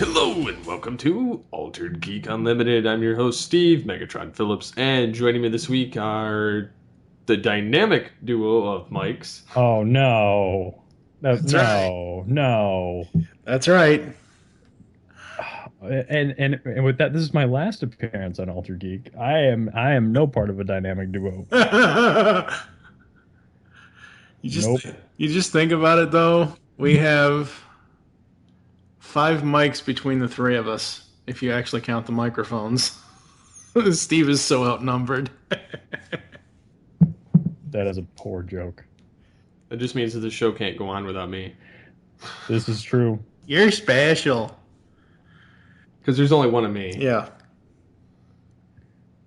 Hello and welcome to Altered Geek Unlimited. I'm your host, Steve, Megatron Phillips, and joining me this week are the dynamic duo of mics. Oh no. That's right. No. That's right. And with that, this is my last appearance on Alter Geek. I am no part of a dynamic duo. you just Nope. you just think about it though. We have five mics between the three of us, if you actually count the microphones. Steve is so outnumbered. That is a poor joke. That just means that the show can't go on without me. This is true. You're special. Because there's only one of me. Yeah.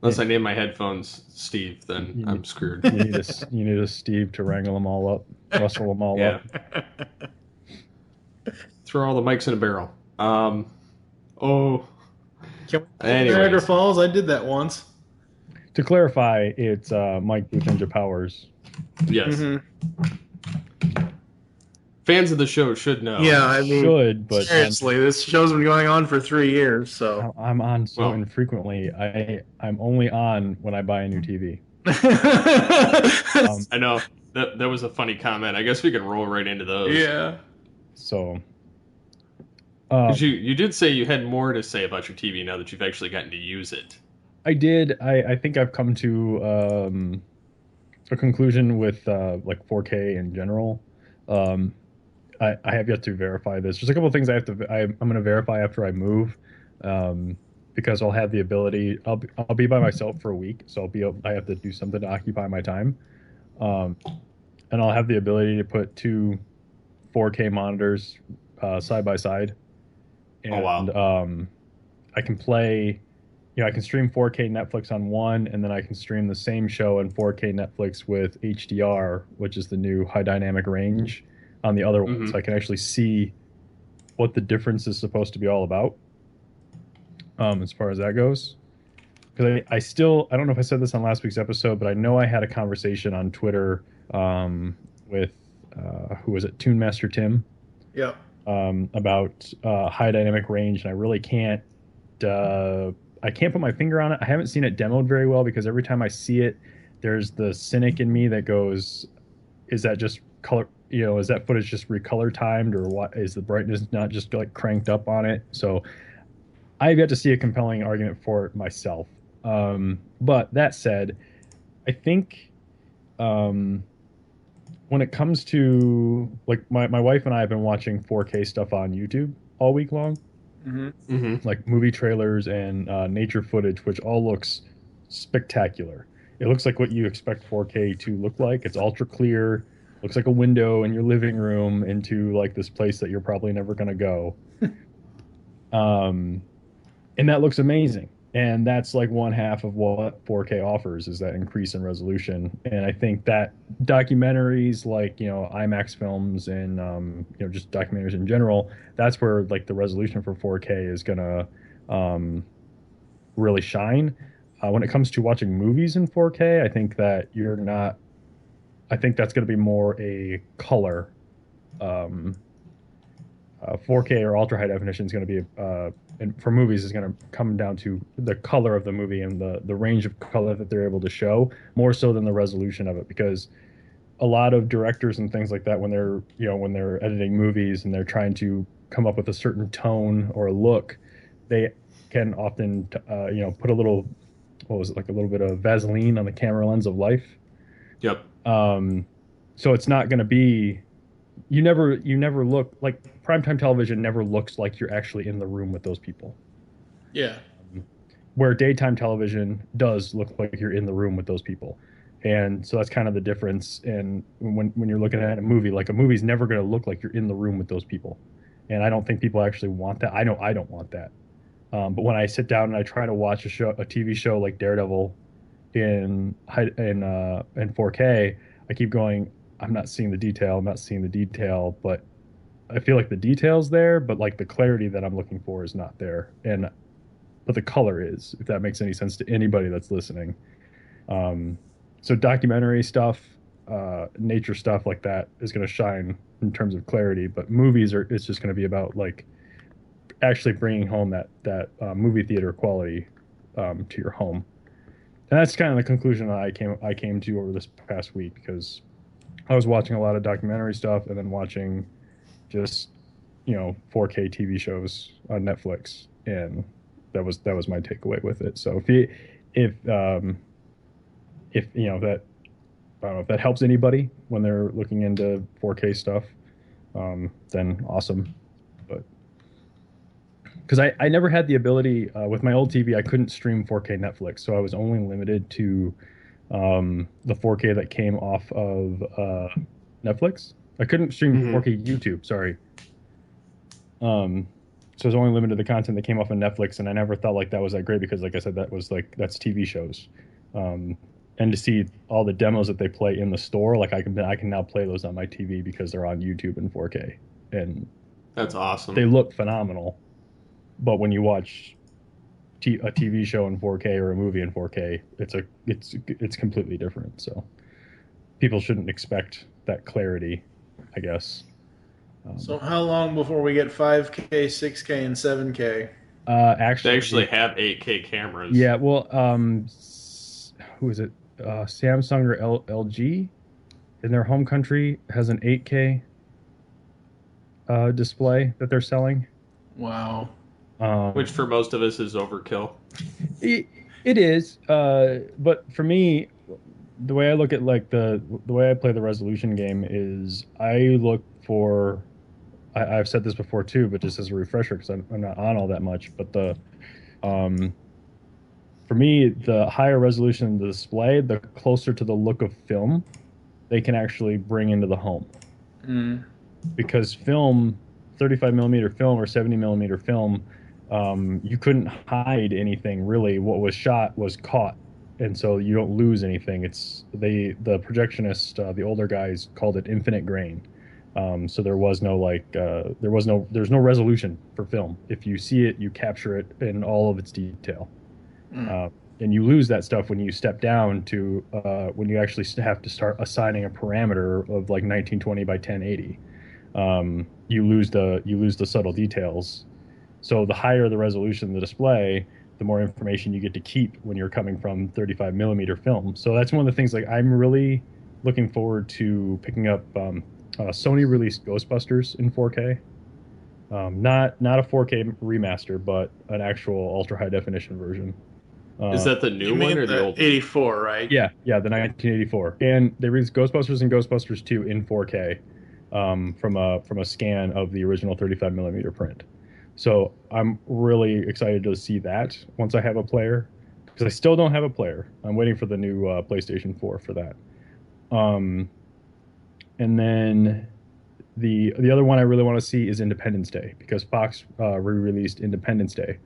Unless I name my headphones Steve, then I'm screwed. You need a Steve to wrangle them all up, rustle them all Yeah. up. Throw all the mics in a barrel. Can we Anyways. Niagara Falls? I did that once. To clarify, it's Mike Boothninja Powers. Yes. Mm-hmm. Fans of the show should know. Yeah, I mean, Should, but seriously, this show's been going on for 3 years, so. I'm on so Well. infrequently. I'm only on when I buy a new TV. I know. That was a funny comment. I guess we can roll right into those. Yeah. So 'Cause you did say you had more to say about your TV now that you've actually gotten to use it. I did. I think I've come to a conclusion with like 4K in general. I have yet to verify this. There's a couple of things I'm going to verify after I move, because I'll have the ability. I'll be by myself for a week, so I have to do something to occupy my time, and I'll have the ability to put two 4K monitors side by side, and Oh, wow. I can play. I can stream 4K Netflix on one, and then I can stream the same show in 4K Netflix with HDR, which is the new high dynamic range, on the other one. Mhm. So I can actually see what the difference is supposed to be all about, as far as that goes. Because I don't know if I said this on last week's episode, but I know I had a conversation on Twitter with, who was it, Toon Master Tim, Yep. about high dynamic range, and I really can't. I can't put my finger on it. I haven't seen it demoed very well because every time I see it, there's the cynic in me that goes, "Is that just color? Is that footage just recolor timed, or what? Is the brightness not just like cranked up on it?" So I've yet to see a compelling argument for it myself. But that said, I think when it comes to, like, my wife and I have been watching 4K stuff on YouTube all week long, Mm-hmm. Mm-hmm. like movie trailers and nature footage, which all looks spectacular. It looks like what you expect 4K to look like. It's ultra clear, looks like a window in your living room into like this place that you're probably never going to go. And that looks amazing. And that's like one half of what 4K offers, is that increase in resolution. And I think that documentaries like, IMAX films and, just documentaries in general, that's where like the resolution for 4K is going to really shine. When it comes to watching movies in 4K, I think that I think that's going to be more a color. 4K or ultra high definition is going to be, and for movies, is going to come down to the color of the movie and the range of color that they're able to show, more so than the resolution of it. Because a lot of directors and things like that, when they're editing movies and they're trying to come up with a certain tone or a look, they can often put a little, what was it, like a little bit of Vaseline on the camera lens of life. Yep. So it's not going to be, you never look like, primetime television never looks like you're actually in the room with those people, Yeah. where daytime television does look like you're in the room with those people. And so that's kind of the difference. And when you're looking at a movie, like, a movie's never going to look like you're in the room with those people. And I don't think people actually want that. I know I don't want that. But when I sit down and I try to watch a TV show like Daredevil in 4K, I keep going, I'm not seeing the detail. I'm not seeing the detail, but I feel like the detail's there, but like the clarity that I'm looking for is not there. But the color is, if that makes any sense to anybody that's listening. So documentary stuff, nature stuff like that is going to shine in terms of clarity, but it's just going to be about like actually bringing home that movie theater quality to your home. And that's kind of the conclusion that I came to over this past week, because I was watching a lot of documentary stuff and then watching just 4K TV shows on Netflix, and that was my takeaway with it. So if that, I don't know if that helps anybody when they're looking into 4K stuff, then awesome. But because I never had the ability with my old TV, I couldn't stream 4K Netflix, so I was only limited to the 4K that came off of Netflix. I couldn't stream 4K YouTube. Sorry. So I was only limited to the content that came off of Netflix, and I never thought like that was that great because, like I said, that's TV shows. And to see all the demos that they play in the store, like I can now play those on my TV because they're on YouTube in 4K, and That's awesome. they look phenomenal. But when you watch a TV show in 4K or a movie in 4K, it's completely different. So people shouldn't expect that clarity, I guess. So how long before we get 5K, 6K, and 7K? They actually have 8K cameras. Yeah, well, who is it? Samsung or LG in their home country has an 8K display that they're selling. Wow. Which for most of us is overkill. It is, but for me, the way I look at like the way I play the resolution game is I look for. I've said this before too, but just as a refresher, because I'm not on all that much. But for me, the higher resolution the display, the closer to the look of film they can actually bring into the home. Because film, 35 millimeter film or 70 millimeter film, you couldn't hide anything really. What was shot was caught, and so you don't lose anything. The projectionist, the older guys called it infinite grain. So there's no resolution for film. If you see it, you capture it in all of its detail. And you lose that stuff when you step down to when you actually have to start assigning a parameter of like 1920 by 1080. You lose the subtle details. So the higher the resolution of the display, the more information you get to keep when you're coming from 35 millimeter film. So that's one of the things like I'm really looking forward to picking up. Sony released Ghostbusters in 4K. Not a 4K remaster, but an actual ultra high definition version. Is that the new one or the old? 84, right? Yeah, the 1984, and they released Ghostbusters and Ghostbusters 2 in 4K from a scan of the original 35 millimeter print. So I'm really excited to see that once I have a player, because I still don't have a player. I'm waiting for the new PlayStation 4 for that. And then the other one I really want to see is Independence Day, because Fox re-released Independence Day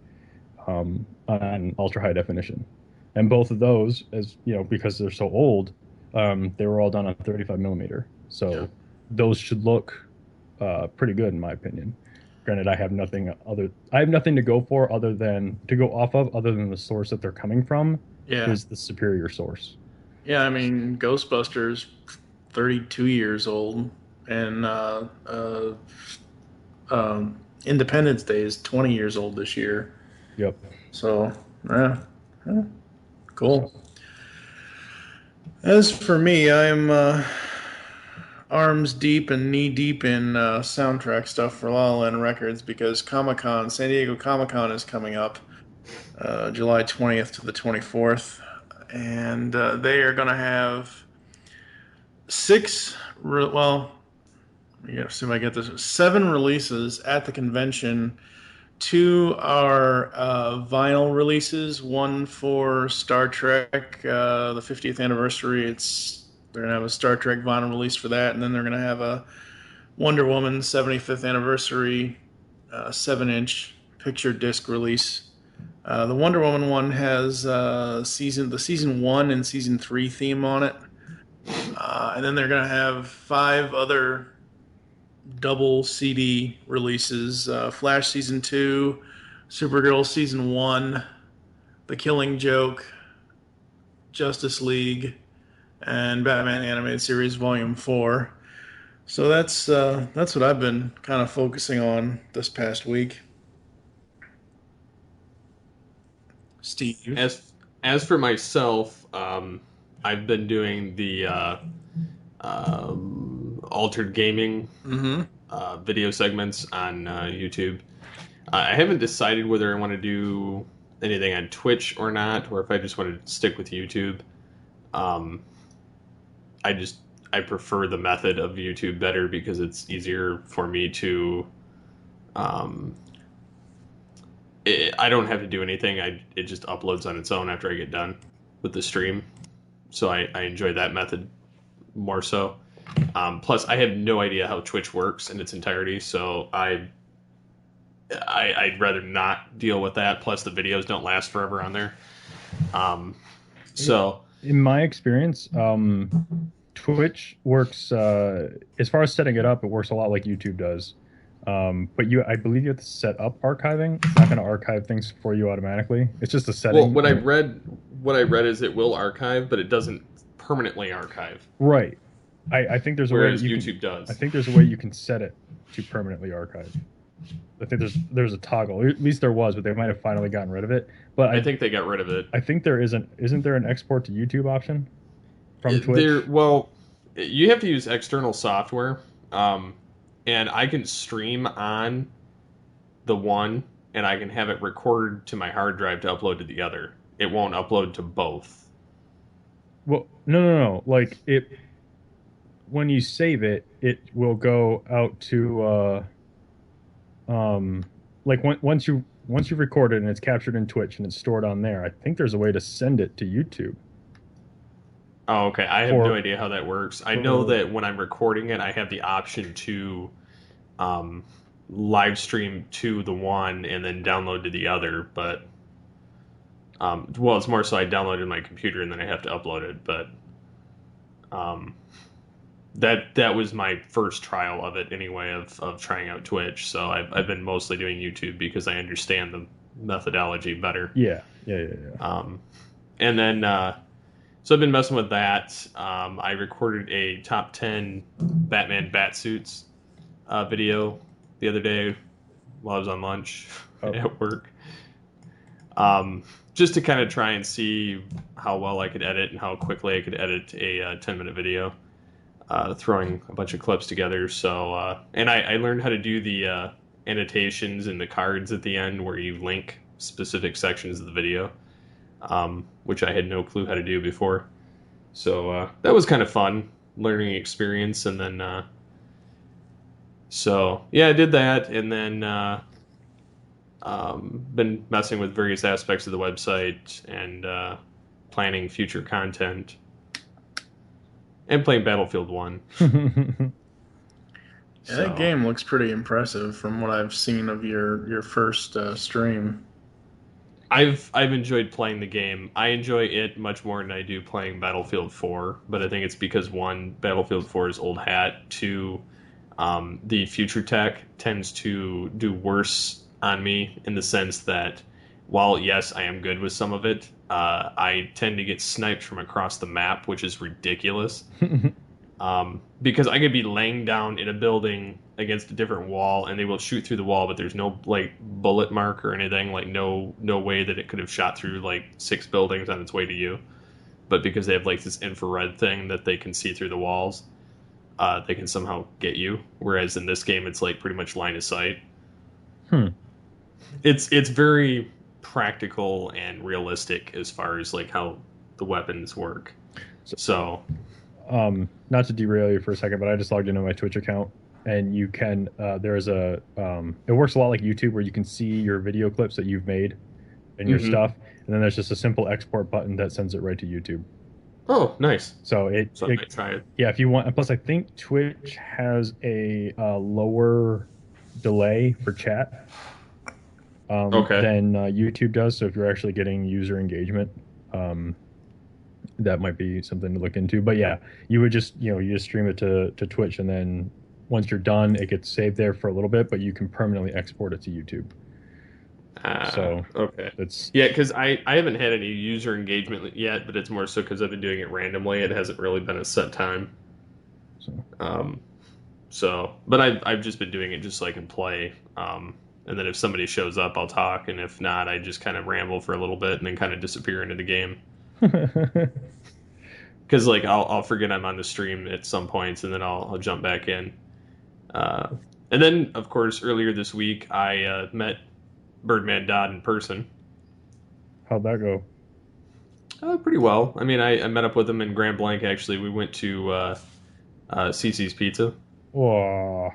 on ultra high definition, and both of those, as you know, because they're so old, they were all done on 35 millimeter. So those should look pretty good in my opinion. Granted, I have nothing to go for other than the source that they're coming from. Is the superior source. Yeah, I mean, Ghostbusters, 32 years old, and Independence Day is 20 years old this year. Yep. So, yeah, cool. As for me, I'm arms deep and knee deep in soundtrack stuff for La La Land Records, because San Diego Comic-Con is coming up July 20th to the 24th, and they are going to have 7 releases at the convention. 2 are vinyl releases. One for Star Trek, the 50th anniversary. They're going to have a Star Trek vinyl release for that, and then they're going to have a Wonder Woman 75th anniversary 7-inch picture disc release. The Wonder Woman one has the season 1 and season 3 theme on it. And then they're going to have 5 other double CD releases. Flash Season 2, Supergirl Season 1, The Killing Joke, Justice League, and Batman Animated Series Volume 4. So that's what I've been kind of focusing on this past week. Steve. As for myself, I've been doing the altered gaming video segments on YouTube. I haven't decided whether I want to do anything on Twitch or not, or if I just want to stick with YouTube. I prefer the method of YouTube better because it's easier for me to. I don't have to do anything. It just uploads on its own after I get done with the stream, so I enjoy that method more so. Plus, I have no idea how Twitch works in its entirety, so I'd rather not deal with that. Plus, the videos don't last forever on there. So, in my experience, Twitch works as far as setting it up. It works a lot like YouTube does. But I believe you have to set up archiving. It's not going to archive things for you automatically. It's just a setting. Well, what I read is it will archive, but it doesn't permanently archive. Right. I think there's a way YouTube does. I think there's a way you can set it to permanently archive. I think there's a toggle. At least there was, but they might have finally gotten rid of it. But I think they got rid of it. I think there isn't there an export to YouTube option from Twitch? Well, you have to use external software, and I can stream on the one, and I can have it recorded to my hard drive to upload to the other. It won't upload to both. Well, no. Like when you save it, it will go out to like once you record it and it's captured in Twitch and it's stored on there. I think there's a way to send it to YouTube. Oh, okay. I have no idea how that works. I know that when I'm recording it, I have the option to live stream to the one and then download to the other. But well, it's more so I download it on my computer and then I have to upload it. But that was my first trial of it anyway, of trying out Twitch. So I've been mostly doing YouTube because I understand the methodology better. Yeah. And then so I've been messing with that. I recorded a top 10 Batman Batsuits video the other day while I was on lunch at work. Just to kind of try and see how well I could edit and how quickly I could edit a 10-minute video, throwing a bunch of clips together. So, and I learned how to do the annotations and the cards at the end where you link specific sections of the video, which I had no clue how to do before. So that was kind of fun, learning experience. And then, so yeah, I did that, and then been messing with various aspects of the website and planning future content and playing Battlefield 1. Yeah, that game looks pretty impressive from what I've seen of your first stream. I've enjoyed playing the game. I enjoy it much more than I do playing Battlefield 4, but I think it's because, one, Battlefield 4 is old hat. Two, the future tech tends to do worse on me in the sense that while, yes, I am good with some of it, I tend to get sniped from across the map, which is ridiculous. Because I could be laying down in a building against a different wall and they will shoot through the wall, but there's no like bullet mark or anything, like no way that it could have shot through like 6 buildings on its way to you. But because they have like this infrared thing that they can see through the walls, they can somehow get you. Whereas in this game, it's like pretty much line of sight. It's very practical and realistic as far as like how the weapons work. So not to derail you for a second, but I just logged into my Twitch account, and you can there's a it works a lot like YouTube where you can see your video clips that you've made and your stuff, and then there's just a simple export button that sends it right to YouTube. Oh, nice. So I might try it. Yeah, if you want. And plus, I think Twitch has a lower delay for chat than YouTube does. So if you're actually getting user engagement, that might be something to look into. But yeah, you would just you just stream it to Twitch, and then once you're done, it gets saved there for a little bit, but you can permanently export it to YouTube. So okay, it's because I haven't had any user engagement yet, but it's more so because I've been doing it randomly. It hasn't really been a set time. But I've just been doing it just so I can play. And then if somebody shows up, I'll talk, and if not, I just kind of ramble for a little bit and then kind of disappear into the game. Because like I'll forget I'm on the stream at some points, and then I'll jump back in. Uh, and then of course earlier this week I met Birdman Dodd in person. How'd that go? Pretty well. I mean, I met up with him in Grand Blanc. Actually, we went to CC's Pizza. Whoa.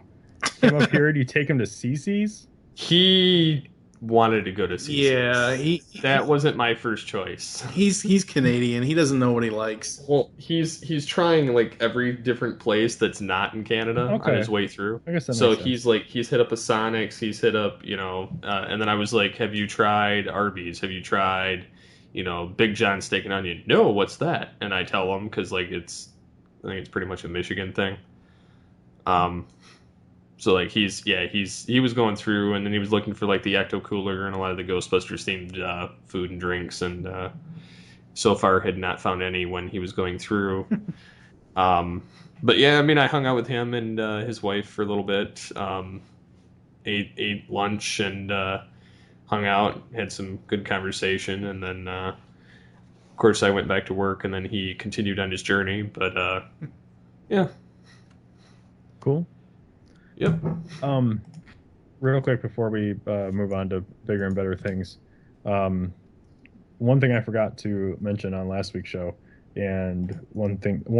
Came up here. Do you take him to CC's? He wanted to go to CC's. Yeah, that wasn't my first choice. He's Canadian. He doesn't know what he likes. Well, he's trying like every different place that's not in Canada on his way through. I guess that so makes sense. he's hit up a Sonic's, he's hit up and then I was like, have you tried Arby's? Have you tried Big John Steak and Onion? No, what's that? And I tell him because like I think it's pretty much a Michigan thing. So like he was going through, and then he was looking for like the Ecto Cooler and a lot of the Ghostbusters themed food and drinks, and so far had not found any when he was going through. But yeah, I mean, I hung out with him and his wife for a little bit, ate lunch and hung out, had some good conversation, and then of course I went back to work, and then he continued on his journey. But yeah, cool. Yep. Real quick before we move on to bigger and better things, one thing I forgot to mention on last week's show, and one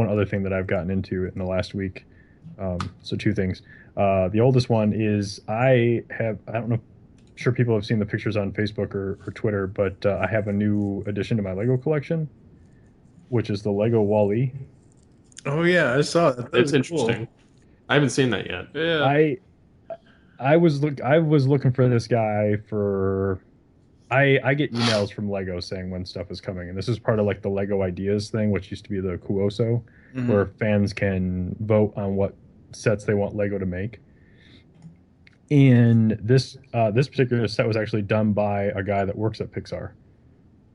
other thing that I've gotten into in the last week. So two things. The oldest one is I don't know, sure people have seen the pictures on Facebook or Twitter, but I have a new addition to my Lego collection, which is the Lego Wall-E. Oh yeah, I saw it. It's interesting. Cool. I haven't seen that yet. Yeah. I was looking for this guy for. I get emails from Lego saying when stuff is coming, and this is part of like the Lego Ideas thing, which used to be the Kuoso, where fans can vote on what sets they want Lego to make. And this particular set was actually done by a guy that works at Pixar.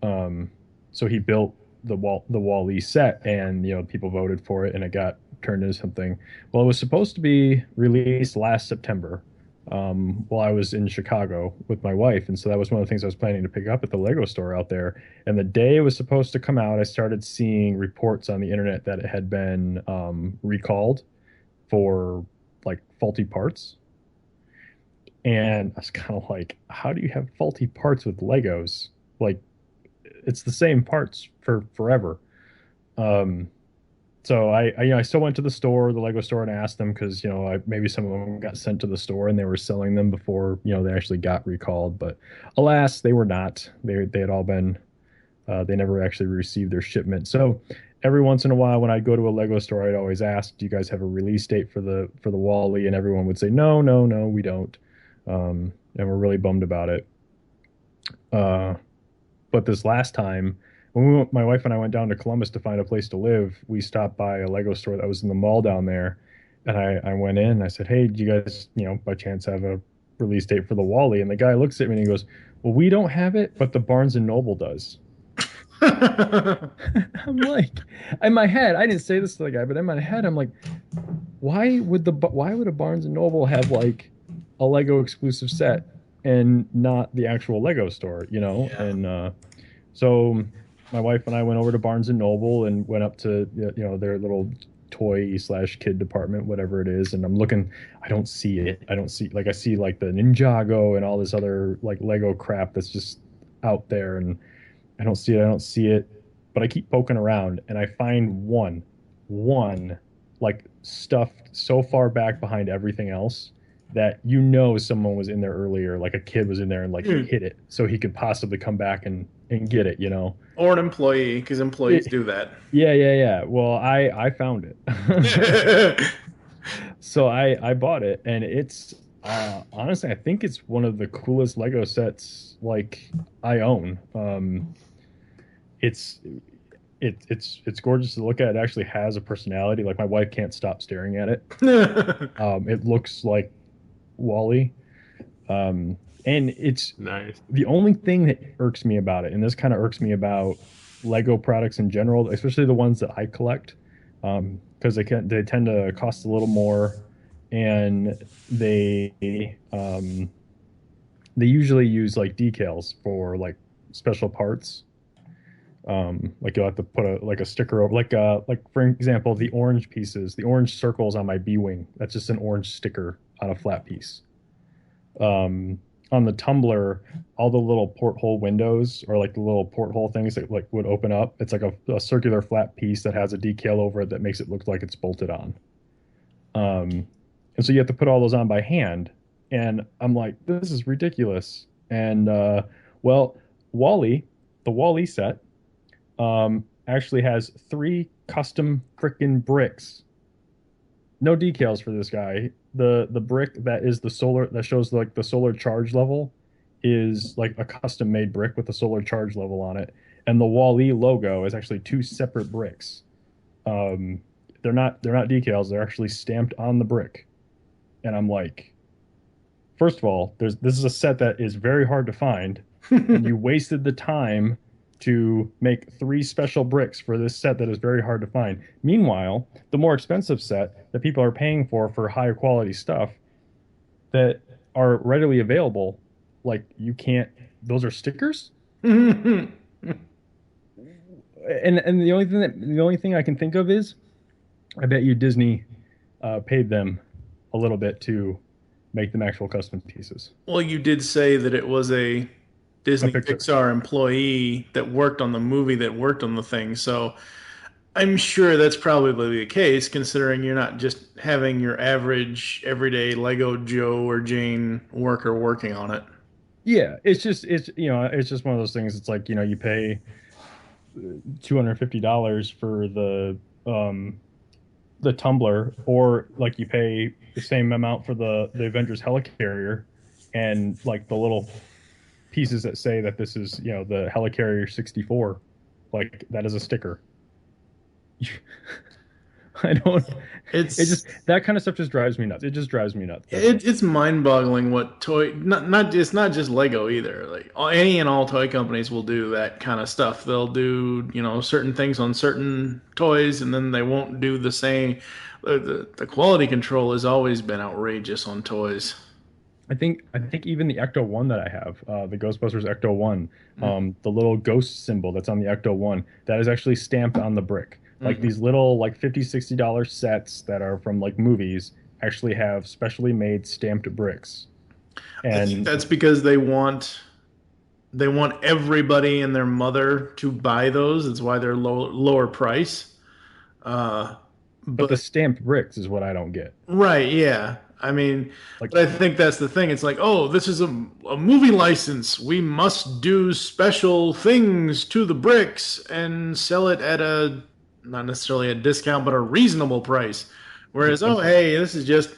So he built the Wall-E set, and people voted for it, and it got turned into something. Well, it was supposed to be released last September, while I was in Chicago with my wife, and so that was one of the things I was planning to pick up at the Lego store out there. And the day it was supposed to come out, I started seeing reports on the internet that it had been recalled for like faulty parts. And I was kind of like, how do you have faulty parts with Legos? Like, it's the same parts for forever. So I still went to the store, the Lego store, and asked them because maybe some of them got sent to the store and they were selling them before they actually got recalled. But alas, they were not. They had all been. They never actually received their shipment. So every once in a while, when I'd go to a Lego store, I'd always ask, "Do you guys have a release date for the Wall-E?" And everyone would say, "No, we don't." And we're really bummed about it. But this last time, when my wife and I went down to Columbus to find a place to live, we stopped by a Lego store that was in the mall down there. And I went in and I said, "Hey, do you guys, by chance have a release date for the Wall-E?" And the guy looks at me and he goes, "Well, we don't have it, but the Barnes and Noble does." I'm like, in my head, I didn't say this to the guy, but in my head, I'm like, why would a Barnes and Noble have like a Lego exclusive set and not the actual Lego store, Yeah. And so my wife and I went over to Barnes and Noble and went up to their little toy/kid department, whatever it is, and I'm looking. I don't see it. I see like the Ninjago and all this other like Lego crap that's just out there, and I don't see it. But I keep poking around and I find one like stuffed so far back behind everything else that someone was in there earlier, like a kid was in there and like he hit it so he could possibly come back and get it, Or an employee, because employees do that. Yeah. Well, I found it. So I bought it, and it's honestly, I think it's one of the coolest Lego sets like I own. It's gorgeous to look at. It actually has a personality. Like my wife can't stop staring at it. It looks like Wall-E. And it's nice. The only thing that irks me about it, and this kind of irks me about Lego products in general, especially the ones that I collect, because they tend to cost a little more, and they They usually use like decals for like special parts. Like you'll have to put a sticker over, like for example, the orange pieces, the orange circles on my B-wing. That's just an orange sticker on a flat piece. On the tumbler, all the little porthole windows or like the little porthole things that like would open up. It's like a circular flat piece that has a decal over it that makes it look like it's bolted on. And so you have to put all those on by hand. And I'm like, this is ridiculous. And well, Wally, the Wally set, actually has three custom frickin' bricks. No decals for this guy. The brick that is the solar that shows like the solar charge level is like a custom made brick with the solar charge level on it. And the Wall-E logo is actually two separate bricks. Um, they're not decals, they're actually stamped on the brick. And I'm like, first of all, this is a set that is very hard to find, and you wasted the time to make three special bricks for this set that is very hard to find. Meanwhile, the more expensive set that people are paying for higher quality stuff that are readily available, like you can't, those are stickers. And the only thing I can think of is I bet you Disney paid them a little bit to make them actual custom pieces. Well, you did say that it was a A Disney picture. Pixar employee that worked on the movie that worked on the thing. So I'm sure that's probably the case, considering you're not just having your average everyday Lego Joe or Jane worker working on it. Yeah, it's just one of those things. It's like, you pay $250 for the tumbler, or like you pay the same amount for the Avengers helicarrier, and like the little pieces that say that this is, the helicarrier 64, like that is a sticker. I don't. It It's just that kind of stuff just drives me nuts. It just drives me nuts. That's all. it's mind-boggling what toy not it's not just Lego either. Like any and all toy companies will do that kind of stuff. They'll do, certain things on certain toys, and then they won't do the same. The quality control has always been outrageous on toys. I think even the Ecto One that I have, the Ghostbusters Ecto One, the little ghost symbol that's on the Ecto One, that is actually stamped on the brick. Like Mhm. these little like $50-$60 sets that are from like movies actually have specially made stamped bricks. I think And that's because they want everybody and their mother to buy those. That's why they're lower price. Uh, but the but stamped bricks is what I don't get. Right, yeah. I mean, Like, but I think that's the thing. It's like, oh, this is a movie license. We must do special things to the bricks and sell it at a not necessarily a discount, but a reasonable price. yeah, Whereas, oh, hey, this is just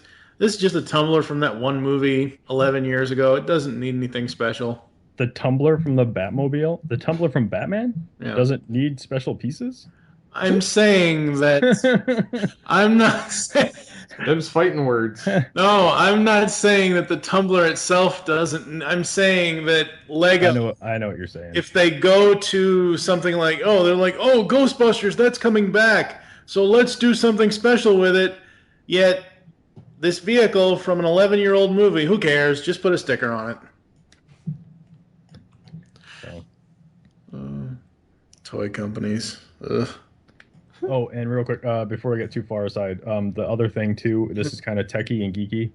a tumbler from that one movie 11 years ago. It doesn't need anything special. the tumbler from the Batmobile, the tumbler from Batman Yeah. doesn't need special pieces. I'm saying that I'm not saying Them's fighting words. No, I'm not saying that the tumbler itself doesn't. I'm saying that Lego, I know what you're saying. if they go to something like, oh, they're like, oh, Ghostbusters, that's coming back. So let's do something special with it. Yet, this vehicle from an 11-year-old movie, who cares? Just put a sticker on it. So. Toy companies. Ugh. Oh, and real quick, before we get too far aside, the other thing too, this is kind of techie and geeky.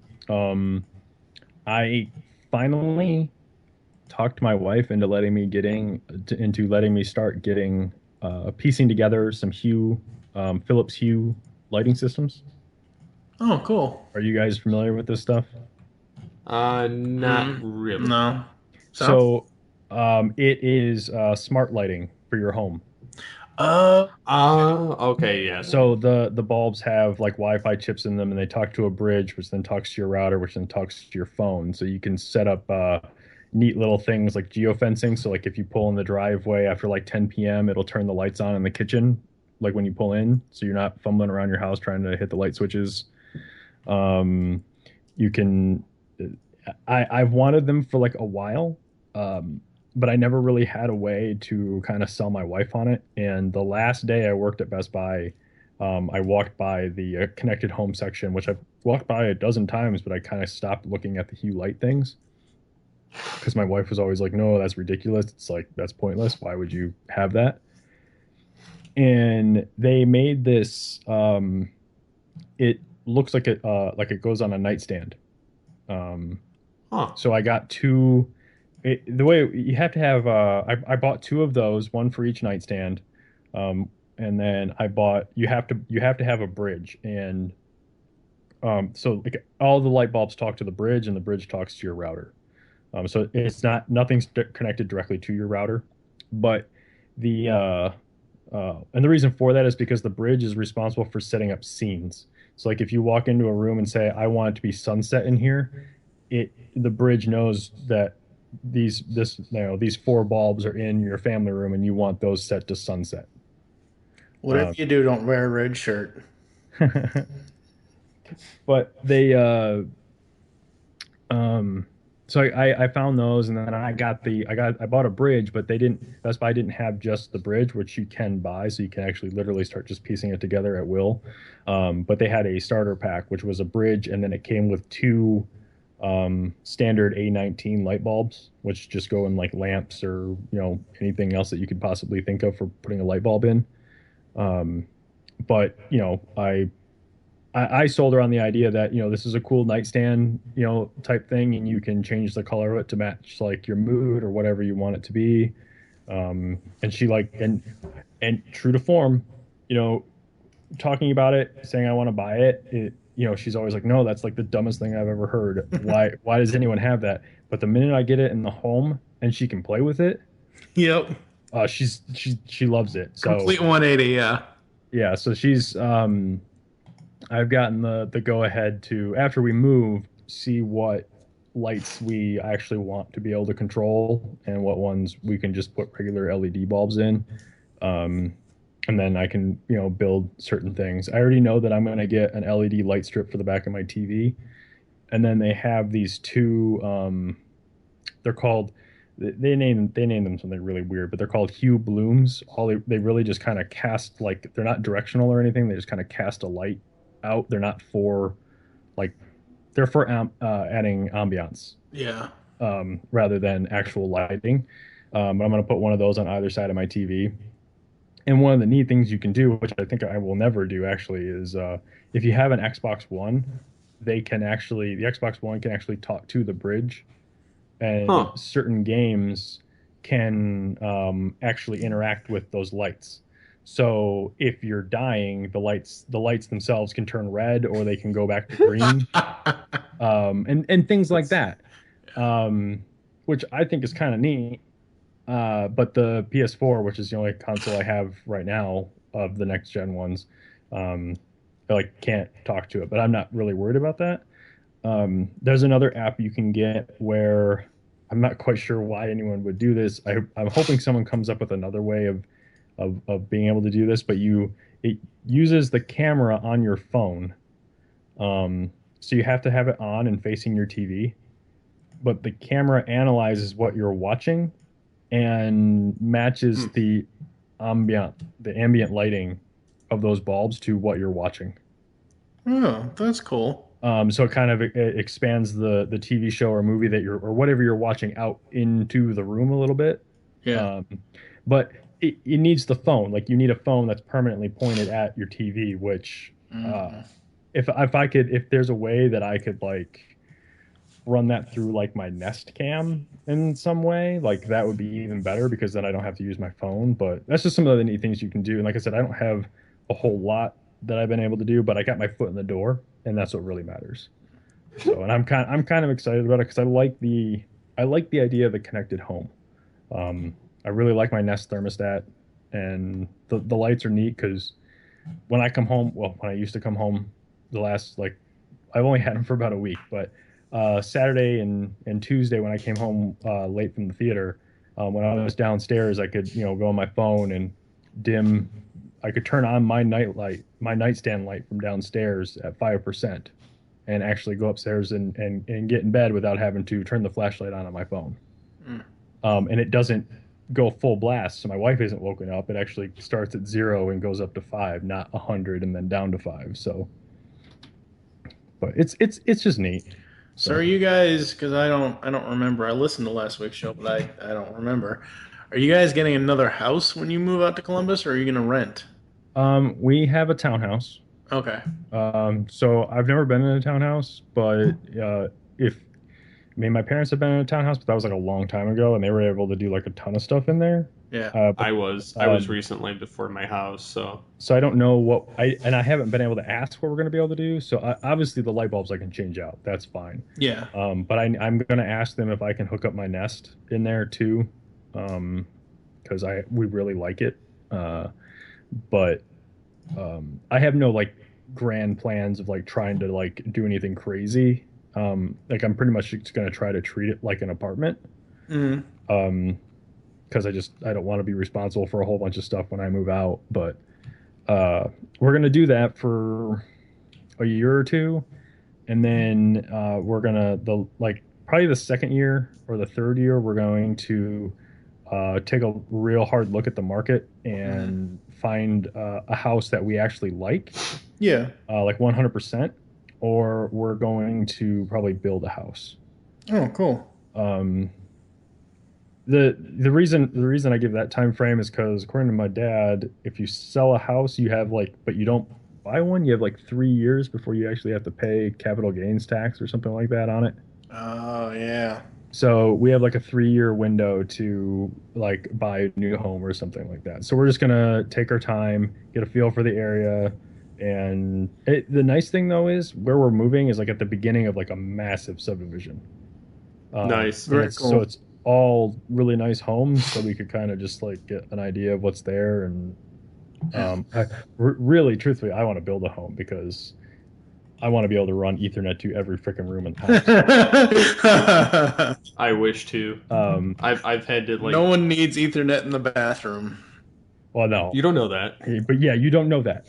I finally talked my wife into letting me start getting piecing together some Phillips Hue lighting systems. Oh, cool. Are you guys familiar with this stuff? Not really. No. So, it is smart lighting for your home. Okay, yeah. So the bulbs have like Wi-Fi chips in them, and they talk to a bridge, which then talks to your router, which then talks to your phone. So you can set up neat little things like geofencing. So like if you pull in the driveway after like 10 p.m., it'll turn the lights on in the kitchen, like when you pull in, so you're not fumbling around your house trying to hit the light switches. You can. I've wanted them for like a while. But I never really had a way to kind of sell my wife on it. And the last day I worked at Best Buy, I walked by the connected home section, which I've walked by a dozen times, but I kind of stopped looking at the Hue light things. because my wife was always like, "No, that's ridiculous. It's like that's pointless. Why would you have that?" And they made this. It looks like it goes on a nightstand. Um, Huh. so I got two. The way you have to have, I bought two of those, one for each nightstand, and then I bought. You have to have a bridge, and so like all the light bulbs talk to the bridge, and the bridge talks to your router. So it's not nothing's connected directly to your router, but the and the reason for that is because the bridge is responsible for setting up scenes. So like if you walk into a room and say, "I want it to be sunset in here," the bridge knows that these four bulbs are in your family room and you want those set to sunset. Whatever Um, you do, don't wear a red shirt. but they um so I found those, and then I bought a bridge, but they didn't Best Buy didn't have just the bridge, which you can buy, so you can actually literally start just piecing it together at will. But they had a starter pack, which was a bridge, and then it came with two standard A19 light bulbs, which just go in like lamps or anything else that you could possibly think of for putting a light bulb in. Um, but I sold her on the idea that this is a cool nightstand type thing, and you can change the color of it to match like your mood or whatever you want it to be. And she like and true to form, you know, talking about it, saying I want to buy it. She's always like, no, that's like the dumbest thing I've ever heard. Why does anyone have that? But the minute I get it in the home and she can play with it, Yep. she loves it. So Complete 180, yeah. yeah, so I've gotten the go ahead to, after we move, see what lights we actually want to be able to control and what ones we can just put regular LED bulbs in. Um, and then I can, build certain things. I already know that I'm going to get an LED light strip for the back of my TV. And then they have these two, they're called, they name them something really weird, but they're called hue blooms. They really just kind of cast, like, they're not directional or anything. They just kind of cast a light out. They're not for like they're for adding ambiance, Yeah. rather than actual lighting. But I'm going to put one of those on either side of my TV. And one of the neat things you can do, which I think I will never do actually, is if you have an Xbox One, the Xbox One can actually talk to the bridge, and Huh. certain games can actually interact with those lights. So if you're dying, the lights themselves can turn red, or they can go back to green, and things like That's that, um, which I think is kind of neat. But the PS4, which is the only console I have right now of the next gen ones, I like can't talk to it. But I'm not really worried about that. There's another app you can get where I'm not quite sure why anyone would do this. I'm hoping someone comes up with another way of being able to do this, but it uses the camera on your phone. So you have to have it on and facing your TV, but the camera analyzes what you're watching and matches Hmm. the ambient lighting of those bulbs to what you're watching. Oh, that's cool. So it kind of expands the TV show or movie that or whatever you're watching out into the room a little bit. Yeah. Um, but it needs the phone. Like you need a phone that's permanently pointed at your TV. Which, Mm. if there's a way that I could like run that through like my Nest Cam in some way, like that would be even better, because then I don't have to use my phone. But that's just some of the neat things you can do. And like I said, I don't have a whole lot that I've been able to do, but I got my foot in the door, and that's what really matters. So, and I'm kind of excited about it because I like the idea of a connected home. I really like my Nest thermostat, and the lights are neat because when I come home, well, when I used to come home, the last like I've only had them for about a week, but Saturday and Tuesday when I came home late from the theater, when I was downstairs, I could go on my phone and dim. I could turn on my night light, my nightstand light from downstairs at 5%, and actually go upstairs and get in bed without having to turn the flashlight on my phone. Mm. And it doesn't go full blast, so my wife isn't woken up. It actually starts at 0 and goes up to 5, not 100 and then down to 5. So, but it's just neat. So So are you guys? Because I don't remember. I listened to last week's show, but I don't remember. Are you guys getting another house when you move out to Columbus, or are you going to rent? we have a townhouse. Okay. So I've never been in a townhouse, but if I mean, my parents have been in a townhouse, but that was like a long time ago, and they were able to do like a ton of stuff in there. Yeah. But I was recently before my house, so so I don't know I haven't been able to ask what we're going to be able to do. So obviously the light bulbs I can change out. That's fine. Yeah. But I'm going to ask them if I can hook up my Nest in there too, because I we really like it. But I have no like grand plans of like trying to like do anything crazy. Like I'm pretty much just going to try to treat it like an apartment. Mm. Because I don't want to be responsible for a whole bunch of stuff when I move out. But we're gonna do that for a year or two, and then we're gonna the like probably the second year or the third year we're going to take a real hard look at the market and find a house that we actually Yeah. like 100%, or we're going to probably build a house. Oh, cool. Um, the reason I give that time frame is because according to my dad, if you sell a house, you have like, but you don't buy one, you have like 3 years before you actually have to pay capital gains tax or something like that on it. Oh, yeah. So we have like a 3 year window to like buy a new home or something like that. So we're just gonna take our time, get a feel for the area, and the nice thing though is where we're moving is like at the beginning of like a massive subdivision. nice. And Very so cool. it's all really nice homes, so we could kind of just like get an idea of what's there. And really, truthfully, I want to build a home because I want to be able to run Ethernet to every freaking room in the I wish to. house. I've had to No like. one needs Ethernet in the bathroom. Well, no, You don't know that. but yeah, you don't know that.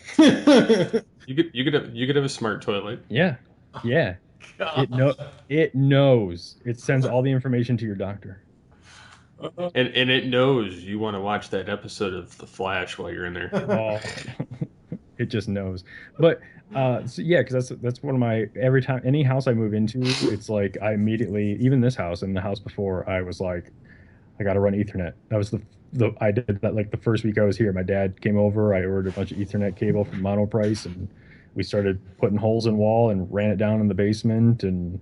You could have a smart toilet. Yeah, yeah. It God. know it knows. It sends all the information to your doctor. And it knows you want to watch that episode of The Flash while you're in there. Oh, it just knows. But so yeah, because that's one of my every time any house I move into, it's like I immediately even this house and the house before I was like I got to run Ethernet. That was the I did that like the first week I was here. My dad came over. I ordered a bunch of Ethernet cable from Monoprice, and we started putting holes in wall and ran it down in the basement. And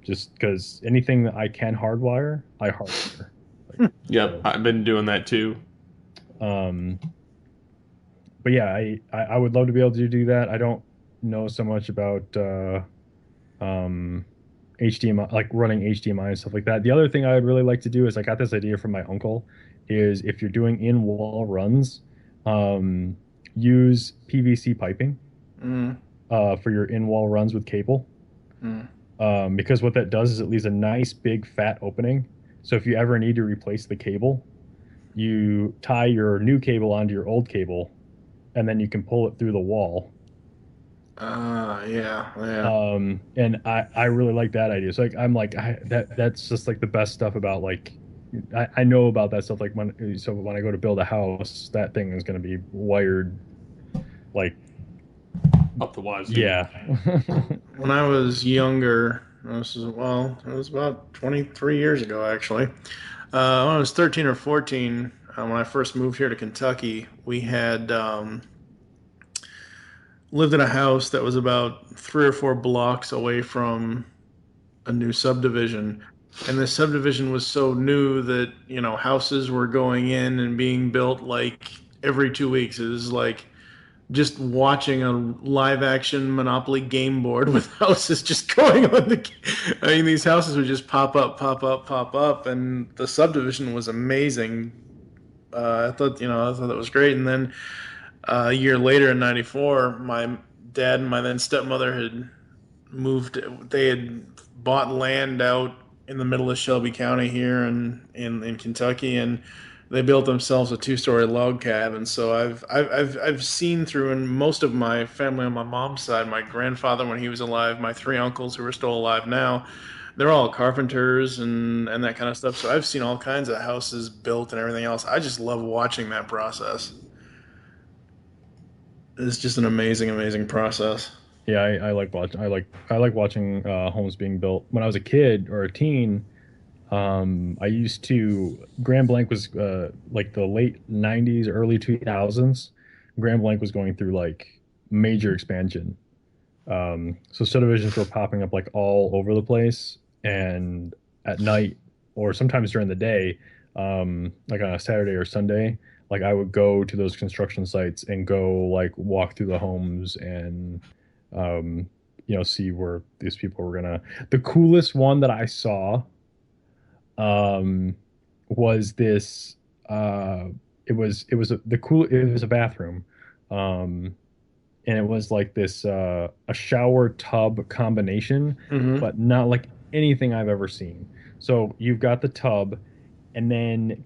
just because anything that I can hardwire, I hardwire. Like, Yep, I've been doing that too. um, but yeah, I would love to be able to do that. I don't know so much about um, HDMI, like running HDMI and stuff like that. The other thing I would really like to do is I got this idea from my uncle, is if you're doing in-wall runs, um, use PVC piping Mm, for your in-wall runs with cable. mm. Because what that does is it leaves a nice big fat opening. So if you ever need to replace the cable, you tie your new cable onto your old cable, and then you can pull it through the wall. Yeah, yeah. And I really like that idea. So like I'm like that's just like the best stuff about like I know about that stuff like when I go to build a house, that thing is going to be wired like Up the wazoo. yeah. When I was younger, it was about 23 years ago, actually. When I was 13 or 14, when I first moved here to Kentucky, we had lived in a house that was about 3 or 4 blocks away from a new subdivision. And this subdivision was so new that, houses were going in and being built like every 2 weeks. It was like just watching a live action Monopoly game board with houses just going on I mean, these houses would just pop up, pop up, pop up, and the subdivision was amazing. I thought that was great. And then a year later in '94, my dad and my then stepmother had moved. They had bought land out in the middle of Shelby County here in Kentucky, and they built themselves a 2-story log cabin. So I've seen through, in most of my family on my mom's side, my grandfather when he was alive, my 3 uncles who are still alive now, they're all carpenters and that kind of stuff. So I've seen all kinds of houses built and everything else. I just love watching that process. It's just an amazing, amazing process. Yeah, I like watching. I like watching homes being built. When I was a kid or a teen, I used to. Grand Blanc was like the late '90s, early 2000s. Grand Blanc was going through like major expansion. So subdivisions were popping up like all over the place, and at night or sometimes during the day, like on a Saturday or Sunday, like I would go to those construction sites and go like walk through the homes and um, see where these people were gonna. The coolest one that I saw um, was this. It was a bathroom. Um, and it was like this a shower tub combination, Hmm. but not like anything I've ever seen. So you've got the tub, and then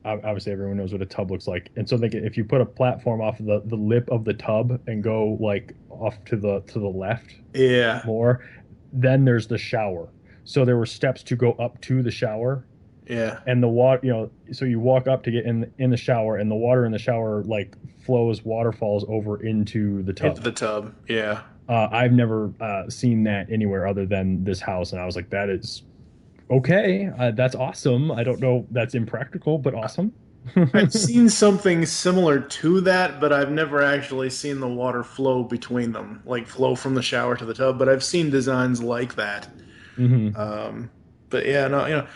obviously everyone knows what a tub looks like, and so if you put a platform off of the lip of the tub and go like off to the left Yeah, more, then there's the shower. So there were steps to go up to the shower, yeah. and the water, so you walk up to get in the shower, and the water in the shower like flows waterfalls over into the Into tub. the tub. Yeah. I've never seen that anywhere other than this house, and I was like, that is okay. That's awesome. I don't know, that's impractical, but awesome. I've seen something similar to that, but I've never actually seen the water flow between them, like flow from the shower to the tub. But I've seen designs like that. Hmm. Um, but yeah, no,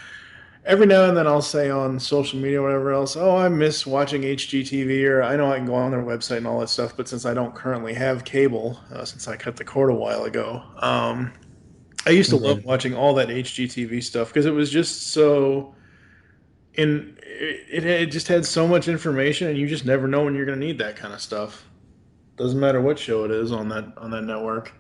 every now and then I'll say on social media or whatever else, oh, I miss watching HGTV, or I know I can go on their website and all that stuff, but since I don't currently have cable, since I cut the cord a while ago, I used to love Right. watching all that HGTV stuff because it was just so in it just had so much information, and you just never know when you're going to need that kind of stuff. Doesn't matter what show it is on that network.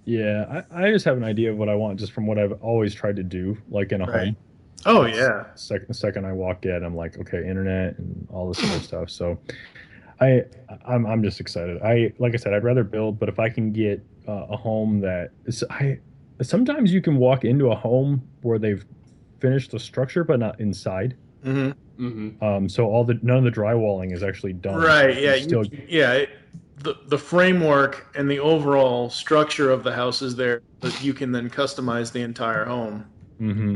Yeah, I just have an idea of what I want just from what I've always tried to do, like in a Right. home. Oh Like yeah. second I walk in, I'm like, okay, internet and all this other stuff. So I I'm just excited. Like I said, I'd rather build, but if I can get a home that is, I sometimes you can walk into a home where they've finished the structure but not inside. Hmm. Hmm. So none of the drywalling is actually done, so you Right. can Yeah. You. still. Yeah. The framework and the overall structure of the house is there, but you can then customize the entire home. Hmm.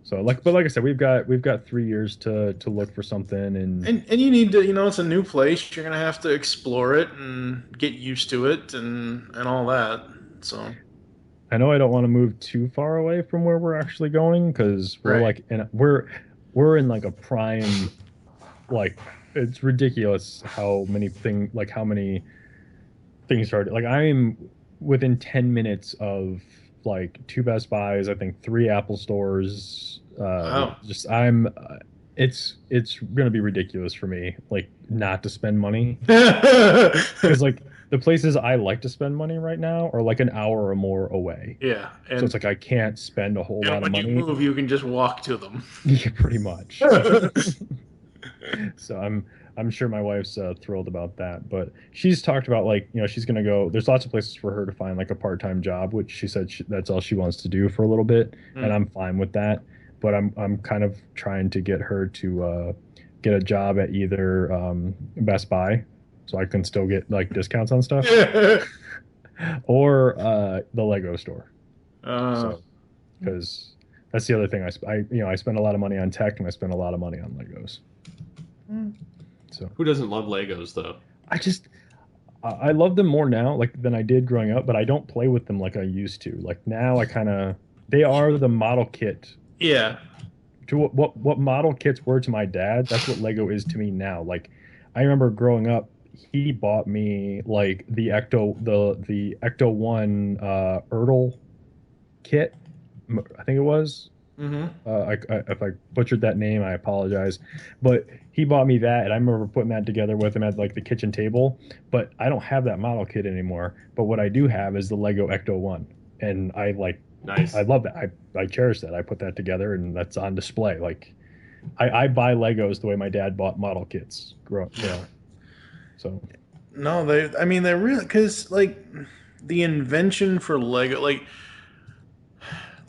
So like I said, we've got 3 years to look for something, and And you need to, it's a new place. You're gonna have to explore it and get used to it and all that. So. I know I don't want to move too far away from where we're actually going because Right. we're in like a prime, like it's ridiculous how many things started. Like I'm within 10 minutes of like two Best Buys, I think three Apple stores. Wow. Just I'm it's gonna be ridiculous for me like not to spend money because like the places I like to spend money right now are like an hour or more away. Yeah, So it's like I can't spend a whole and lot of when you money. move, you can just walk to them. Yeah, pretty much. So I'm sure my wife's thrilled about that. But she's talked about like she's gonna go. There's lots of places for her to find like a part-time job, which she said that's all she wants to do for a little bit, and Mm. I'm fine with that. But I'm kind of trying to get her to get a job at either Best Buy, so I can still get like discounts on stuff, or the Lego store. uh, So because that's the other thing I spend a lot of money on tech and I spend a lot of money on Legos. So Who doesn't love Legos though? I just I love them more now like than I did growing up, but I don't play with them like I used to. Like now I kind of they are the model kit yeah. to what model kits were to my dad. That's what Lego is to me now. Like I remember growing up, he bought me like the Ecto One Ertl kit. I think it was. Hmm. If I butchered that name, I apologize. But he bought me that, and I remember putting that together with him at like the kitchen table. But I don't have that model kit anymore. But what I do have is the Lego Ecto One, and I Nice. love that. I cherish that. I put that together, and that's on display. Like I buy Legos the way my dad bought model kits. So No, they. I mean, they're really because like the invention for Lego, like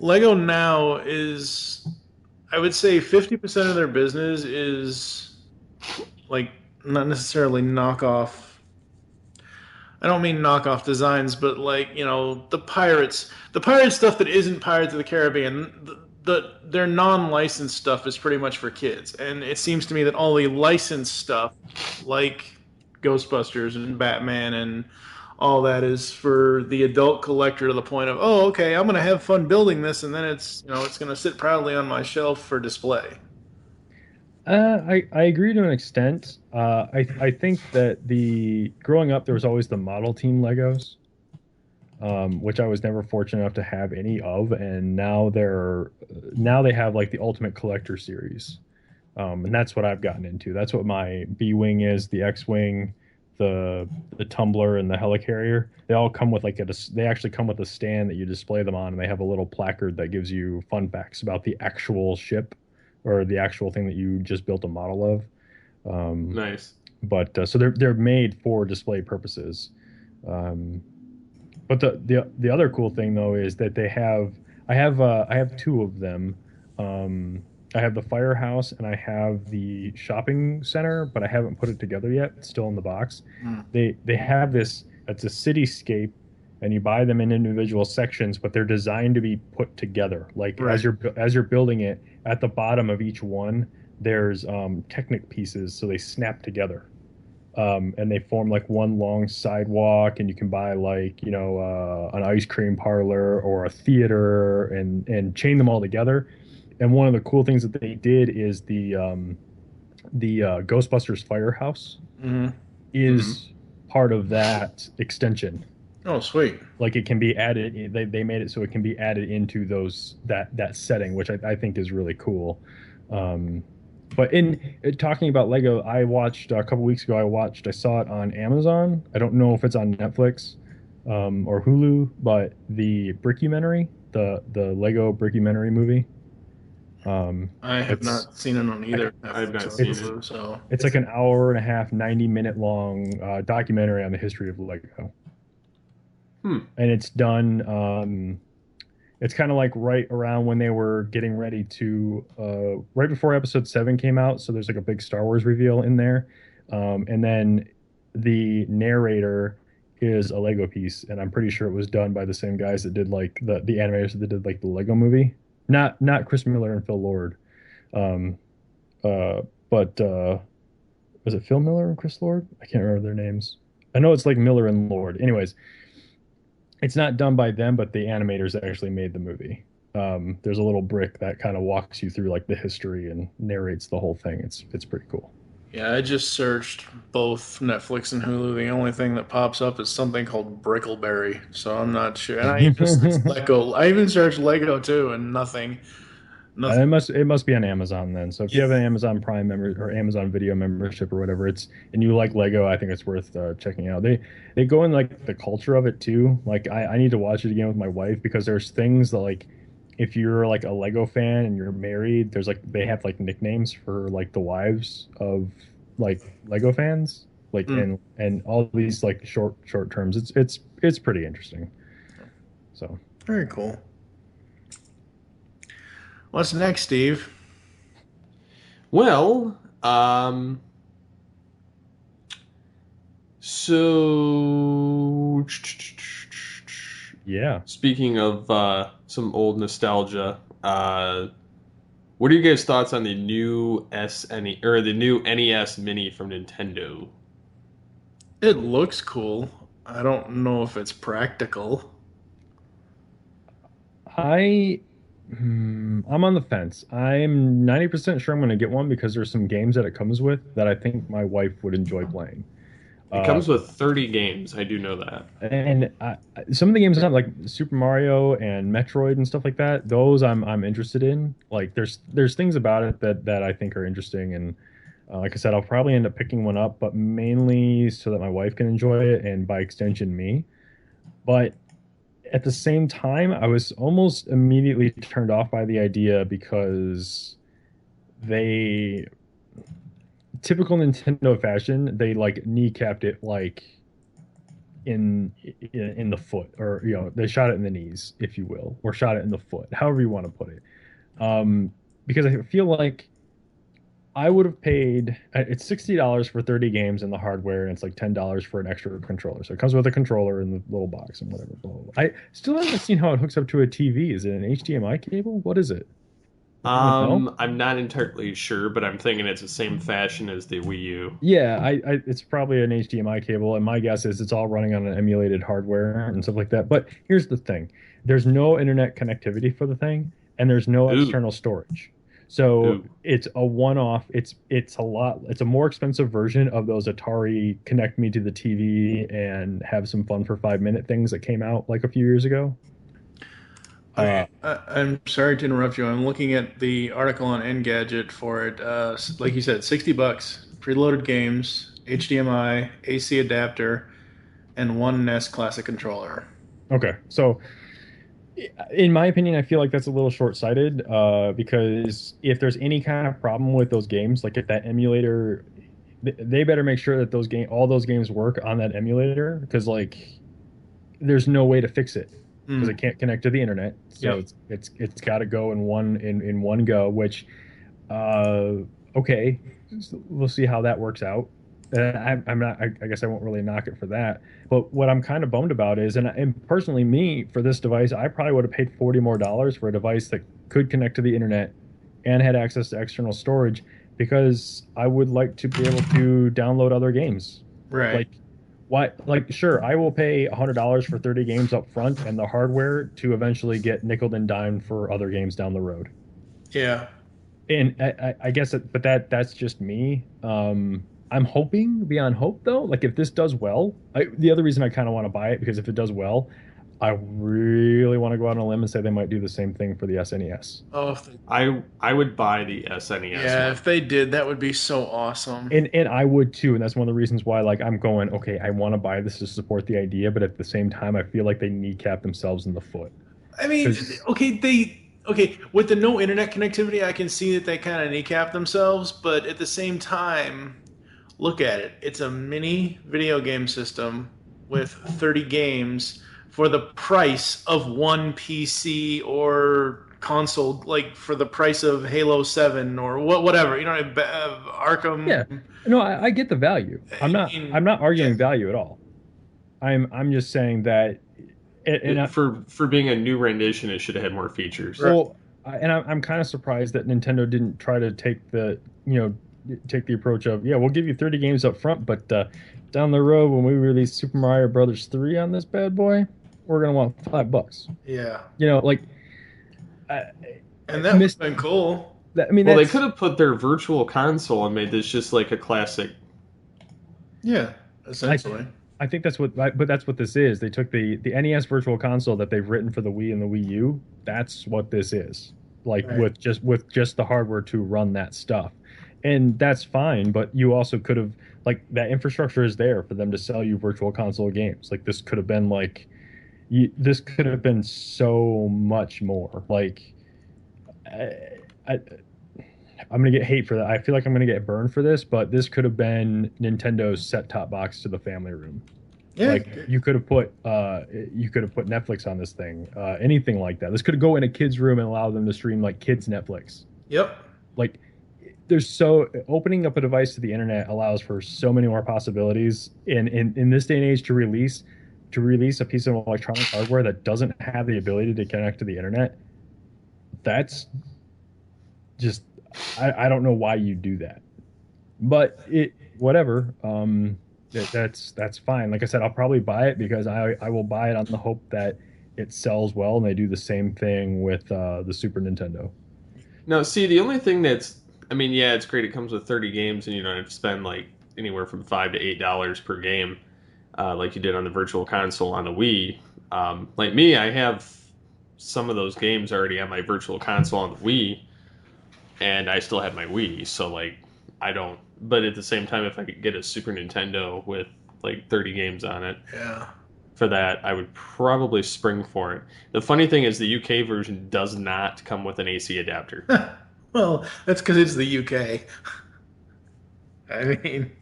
Lego now is, I would say 50% of their business is like not necessarily knockoff. I don't mean knockoff designs, but like the pirate stuff that isn't Pirates of the Caribbean. Their non-licensed stuff is pretty much for kids, and it seems to me that all the licensed stuff, like Ghostbusters and Batman and all that, is for the adult collector to the point of, oh, okay, I'm gonna have fun building this, and then it's gonna sit proudly on my shelf for display. I agree to an extent. I think that the growing up there was always the model team Legos, which I was never fortunate enough to have any of, and now they have like the Ultimate Collector series, and that's what I've gotten into. That's what my B wing is, the X wing, the tumbler, and the helicarrier. They all come with they actually come with a stand that you display them on, and they have a little placard that gives you fun facts about the actual ship or the actual thing that you just built a model of. Nice. But so they're made for display purposes. Um, but the other cool thing though is that I have two of them. Um, I have the firehouse and I have the shopping center, but I haven't put it together yet. It's still in the box. Mm. They have this. It's a cityscape, and you buy them in individual sections, but they're designed to be put together. Like Right. as you're building it, at the bottom of each one, there's Technic pieces, so they snap together, and they form like one long sidewalk. And you can buy like an ice cream parlor or a theater, and chain them all together. And one of the cool things that they did is the Ghostbusters firehouse Hmm. is part of that extension. Oh, sweet. Like it can be added. They made it so it can be added into that setting, which I think is really cool. Um, but in talking about Lego, I watched a couple weeks ago. I saw it on Amazon. I don't know if it's on Netflix or Hulu, but the Brickumentary, the Lego Brickumentary movie. I have It's not seen it on either I've not Netflix or seen Hulu, it. so it's like an hour and a half, 90-minute long documentary on the history of Lego, Hmm. and it's done. It's kind of like right around when they were getting ready to, right before Episode 7 came out. So there's like a big Star Wars reveal in there, and then the narrator is a Lego piece, and I'm pretty sure it was done by the same guys that did like the animators that did like the Lego Movie. Not Chris Miller and Phil Lord. Um, but was it Phil Miller and Chris Lord? I can't remember their names. I know it's like Miller and Lord. Anyways, it's not done by them, but the animators that actually made the movie. There's a little brick that kind of walks you through like the history and narrates the whole thing. It's pretty cool. yeah, I just searched both Netflix and Hulu. The only thing that pops up is something called Brickleberry, so I'm not sure. And it's Lego. I even searched Lego too, and nothing. And Nothing. it must be on Amazon then. So if you have an Amazon Prime member or Amazon Video membership or whatever, and you like Lego, I think it's worth checking out. They go in like the culture of it too. Like I need to watch it again with my wife because there's things that like if you're like a Lego fan and you're married, there's like they have like nicknames for like the wives of like Lego fans, like Mm, and all these like short terms. It's pretty interesting. So. very cool. What's next, Steve? Well, so Yeah. speaking of some old nostalgia, what are you guys' thoughts on the new SNE or the new NES Mini from Nintendo? It looks cool. I don't know if it's practical. I I'm on the fence. I'm 90% sure I'm going to get one because there's some games that it comes with that I think my wife would enjoy playing. It Uh, comes with 30 games. I do know that. and some of the games, like Super Mario and Metroid and stuff like that, those I'm interested in. Like there's things about it that I think are interesting, and like I said, I'll probably end up picking one up, but mainly so that my wife can enjoy it and by extension me. But at the same time, I was almost immediately turned off by the idea because they, typical Nintendo fashion, they like kneecapped it like in the foot, or they shot it in the knees, if you will, or shot it in the foot, however you want to put it. Because I feel like I would have paid. It's $60 for 30 games and the hardware, and it's like $10 for an extra controller. So it comes with a controller in the little box and whatever. Blah, blah, blah. I still haven't seen how it hooks up to a TV. Is it an HDMI cable? What is it? Anyone know? I'm not entirely sure, but I'm thinking it's the same fashion as the Wii U. Yeah, it's probably an HDMI cable, and my guess is it's all running on an emulated hardware and stuff like that. But here's the thing: there's no internet connectivity for the thing, and there's no Ooh, external storage. So ooh. it's a one-off. It's a lot. It's a more expensive version of those Atari Connect Me to the TV and have some fun for 5 minute things that came out like a few years ago. Uh, I'm sorry to interrupt you. I'm looking at the article on Engadget for it. Like you said, $60, preloaded games, HDMI, AC adapter, and one NES Classic controller. okay, so in my opinion, I feel like that's a little short-sighted because if there's any kind of problem with those games, like if that emulator, they better make sure that all those games work on that emulator because like there's no way to fix it because it Mm. can't connect to the internet. So Yep. it's got to go in one go. Which uh, okay, so we'll see how that works out. I'm not. I guess I won't really knock it for that. But what I'm kind of bummed about is, and personally, me for this device, I probably would have paid $40 more for a device that could connect to the internet and had access to external storage because I would like to be able to download other games. Right. Like, why? Like, sure, I will pay $100 for 30 games up front and the hardware to eventually get nickel and dime for other games down the road. Yeah. And I guess, but that's just me. I'm hoping beyond hope though. Like if this does well, the other reason I kind of want to buy it because if it does well, I really want to go out on a limb and say they might do the same thing for the SNES. Oh, if they, I would buy the SNES yeah. one. If they did, that would be so awesome. And I would too, and that's one of the reasons why like I'm going, okay, I want to buy this to support the idea, but at the same time, I feel like they kneecap themselves in the foot I mean, because okay with the no internet connectivity, I can see that they kind of kneecap themselves, but at the same time, look at it. It's a mini video game system with 30 games for the price of one PC or console, like for the price of Halo 7 or whatever. You know, yeah, Arkham. no, I get the value. I I'm mean, not yeah, arguing value at all. I'm just saying that, and I, For being a new rendition, it should have had more features. right. well, I'm kind of surprised that Nintendo didn't try to you know, take the approach of, yeah, we'll give you 30 games up front, but down the road when we release Super Mario Brothers 3 on this bad boy, we're gonna want $5. Yeah. You know, like I, And I that would have missed been cool. that. I mean, Well, they that's could have put their virtual console and made this just like a classic. Yeah, I essentially. I think but that's what this is. They took the NES Virtual Console that they've written for the Wii and the Wii U. That's what this is. Like Right. with just the hardware to run that stuff, and that's fine. But you also could have like that infrastructure is there for them to sell you Virtual Console games. Like this could have been like this could have been so much more. Like I, I'm gonna get hate for that. I feel like I'm gonna get burned for this, but this could have been Nintendo's set-top box to the family room. Yeah. Like you could have put Netflix on this thing, anything like that. This could go in a kid's room and allow them to stream like kids Netflix. Yep. Like there's so opening up a device to the internet allows for so many more possibilities. In this day and age to release a piece of electronic hardware that doesn't have the ability to connect to the internet, that's just I don't know why you do that, but it whatever. That's fine. Like I said, I'll probably buy it because I will buy it on the hope that it sells well, and they do the same thing with the Super Nintendo. No, see, the only thing that's, I mean, yeah, it's great. It comes with 30 games, and you don't have to spend like anywhere from $5 to $8 per game, like you did on the Virtual Console on the Wii. Like me, I have some of those games already on my Virtual Console on the Wii, and I still have my Wii. So like, I don't. But at the same time, if I could get a Super Nintendo with like 30 games on it Yeah. for that, I would probably spring for it. The funny thing is, the UK version does not come with an AC adapter. Well, that's because it's the UK. I mean,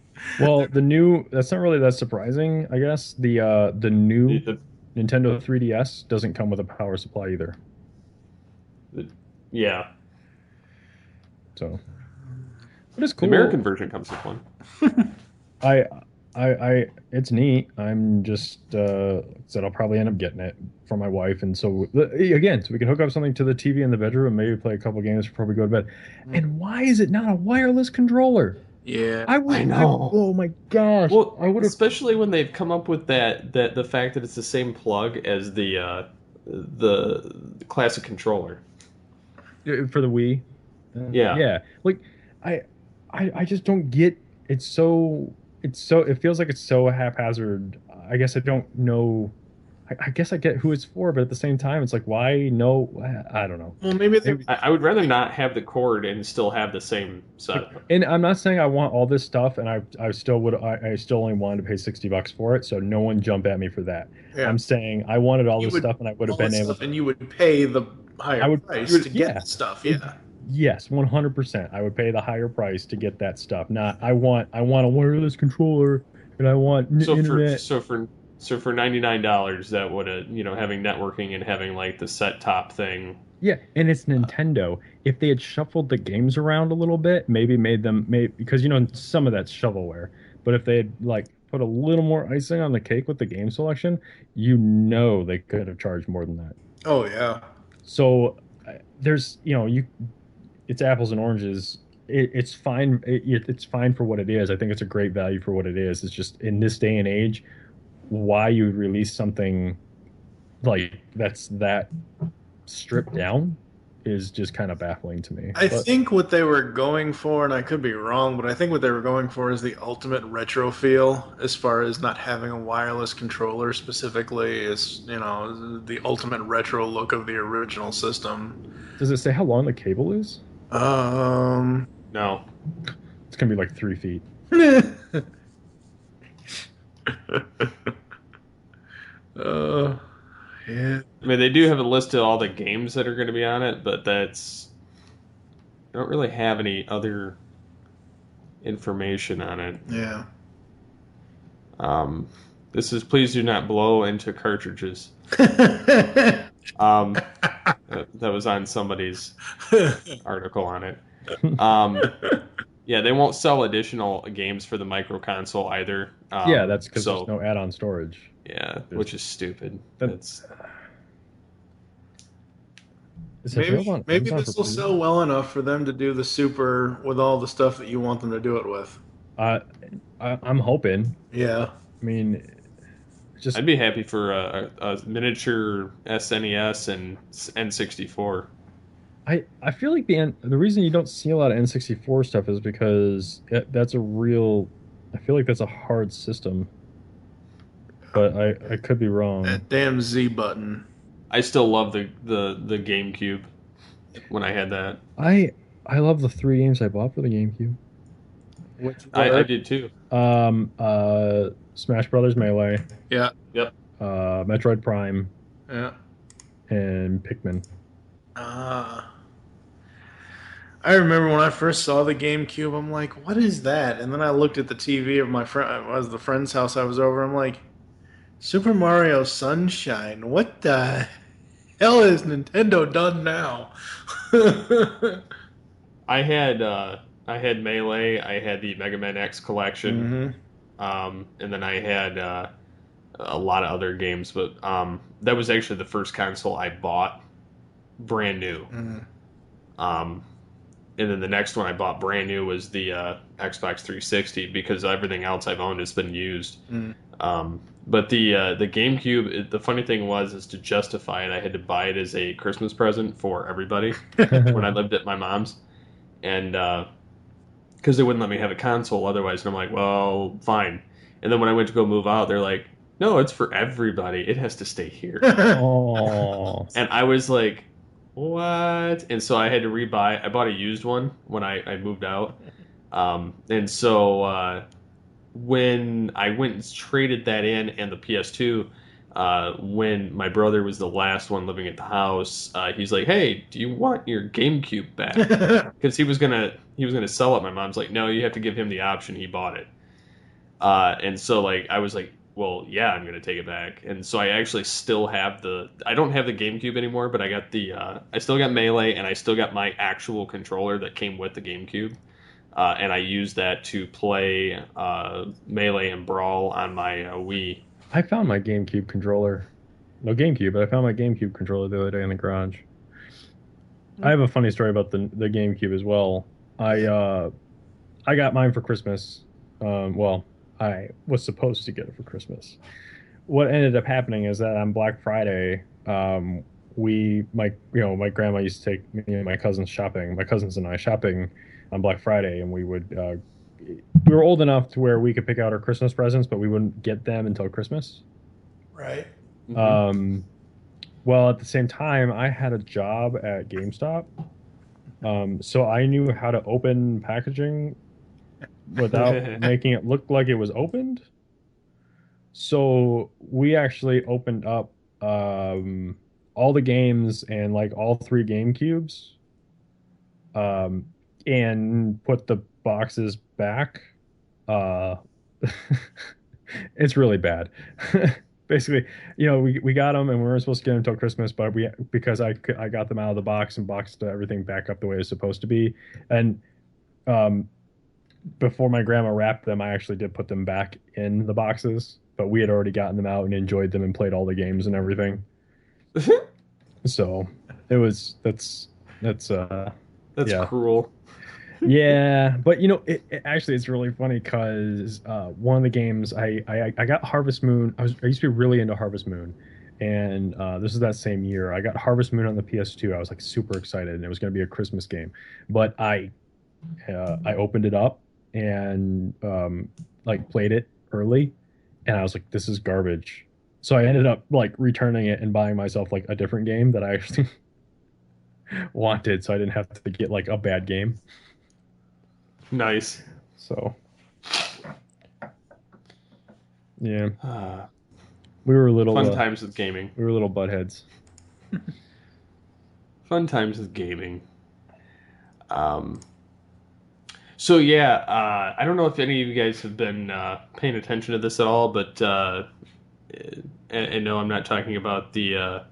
Well, the new that's not really that surprising, I guess. The new The- Nintendo 3DS doesn't come with a power supply either. yeah. So But it's The cool. American version comes with one. I, it's neat. I'm just said I'll probably end up getting it for my wife, and so again, so we can hook up something to the TV in the bedroom and maybe play a couple games before we go to bed. And why is it not a wireless controller? Yeah. I know. Oh my gosh, Well, I would have especially when they've come up with that the fact that it's the same plug as the classic controller. for the Wii. Yeah. Yeah, like I, I just don't get. It feels like it's so haphazard. I guess I don't know. I guess I get who it's for, but at the same time, it's like why no? I don't know. Well, maybe Maybe, I would rather not have the cord and still have the same setup. and I'm not saying I want all this stuff, and I still would. I still only wanted to pay $60 for it, so no one jump at me for that. yeah. I'm saying I wanted all You this would stuff, and I would have all been that able stuff, to. and you would pay the I higher would. price You would to get yeah. the stuff. Yeah. Yes, 100%. I would pay the higher price to get that stuff. Not I want a wireless controller and I want So for internet. so for so for $99, that would having networking and having like the set top thing. Yeah, and it's Nintendo. If they had shuffled the games around a little bit, maybe made them maybe because some of that's shovelware. But if they had like put a little more icing on the cake with the game selection, they could have charged more than that. Oh yeah. So there's you it's apples and oranges. It's fine. It's fine for what it is. I think it's a great value for what it is. It's just in this day and age, why you would release something like that's that stripped down is just kind of baffling to me. I But think what they were going for, and I could be wrong, but I think what they were going for is the ultimate retro feel, as far as not having a wireless controller specifically, is the ultimate retro look of the original system. does it say how long the cable is? Um, No. It's gonna be like 3 feet. uh, yeah, I mean, they do have a list of all the games that are going to be on it, but I don't really have any other information on it. yeah. This is please do not blow into cartridges. Um, that was on somebody's article on it. Yeah, they won't sell additional games for the micro console either. Yeah, that's because so there's no add-on storage. yeah, which is stupid. That- That's Is it Maybe available on maybe Amazon this for will free? sell well enough for them to do the Super with all the stuff that you want them to do it with. I'm hoping. Yeah. I mean, just I'd be happy for a miniature SNES and N64. I feel like the reason you don't see a lot of N64 stuff is because that's a real. I feel like that's a hard system, but I could be wrong. That damn Z button. I still love the GameCube when I had that. I love the 3 games I bought for the GameCube. I did too. Smash Brothers Melee, Yeah. Yep. Metroid Prime, Yeah. and Pikmin. I remember when I first saw the GameCube, I'm like, what is that? And then I looked at the TV of my friend, it was the friend's house I was over, I'm like, Super Mario Sunshine, what the hell has Nintendo done now? I had Melee. I had the Mega Man X collection, and then I had a lot of other games. But that was actually the first console I bought brand new. And then the next one I bought brand new was the Xbox 360 because everything else I've owned has been used. But the GameCube, the funny thing is to justify it, I had to buy it as a Christmas present for everybody when I lived at my mom's, and because they wouldn't let me have a console otherwise. And I'm like, well, fine. And then when I went to go move out, they're like, no, it's for everybody. It has to stay here. Oh, And I was like, what? And so I had to rebuy. I bought a used one when I moved out. And so when I went and traded that in and the PS2, when my brother was the last one living at the house, he's like, hey, do you want your GameCube back? Because he was gonna sell it. My mom's like, no, you have to give him the option. He bought it. And so like I was like, well, yeah, I'm going to take it back. And so I actually still have I don't have the GameCube anymore, but I got I still got Melee and I still got my actual controller that came with the GameCube. and I use that to play Melee and Brawl on my Wii. I found my GameCube controller. No GameCube, but I found my GameCube controller the other day in the garage. I have a funny story about the GameCube as well. I got mine for Christmas. Well, I was supposed to get it for Christmas. What ended up happening is that on Black Friday, my grandma used to take me and my cousins shopping. My cousins and I shopping on Black Friday, and we were old enough to where we could pick out our Christmas presents, but we wouldn't get them until Christmas. Right. Mm-hmm. Well, at the same time, I had a job at GameStop, so I knew how to open packaging without making it look like it was opened. So we actually opened up all the games and like all three GameCubes, and put the boxes back. Uh, it's really bad. Basically, we got them and we weren't supposed to get them until Christmas, but because I got them out of the box and boxed everything back up the way it's supposed to be, and before my grandma wrapped them, I actually did put them back in the boxes, but we had already gotten them out and enjoyed them and played all the games and everything. So that's yeah. Cruel. Yeah, but it's really funny because one of the games I got Harvest Moon. I used to be really into Harvest Moon, and this is that same year I got Harvest Moon on the PS2. I was like super excited, and it was going to be a Christmas game. But I opened it up and like played it early, and I was like, this is garbage. So I ended up like returning it and buying myself like a different game that I actually wanted, so I didn't have to get like a bad game. Nice. So, yeah, we were little fun times with gaming. We were little buttheads. Fun times with gaming. So yeah, I don't know if any of you guys have been paying attention to this at all, but and no, I'm not talking about the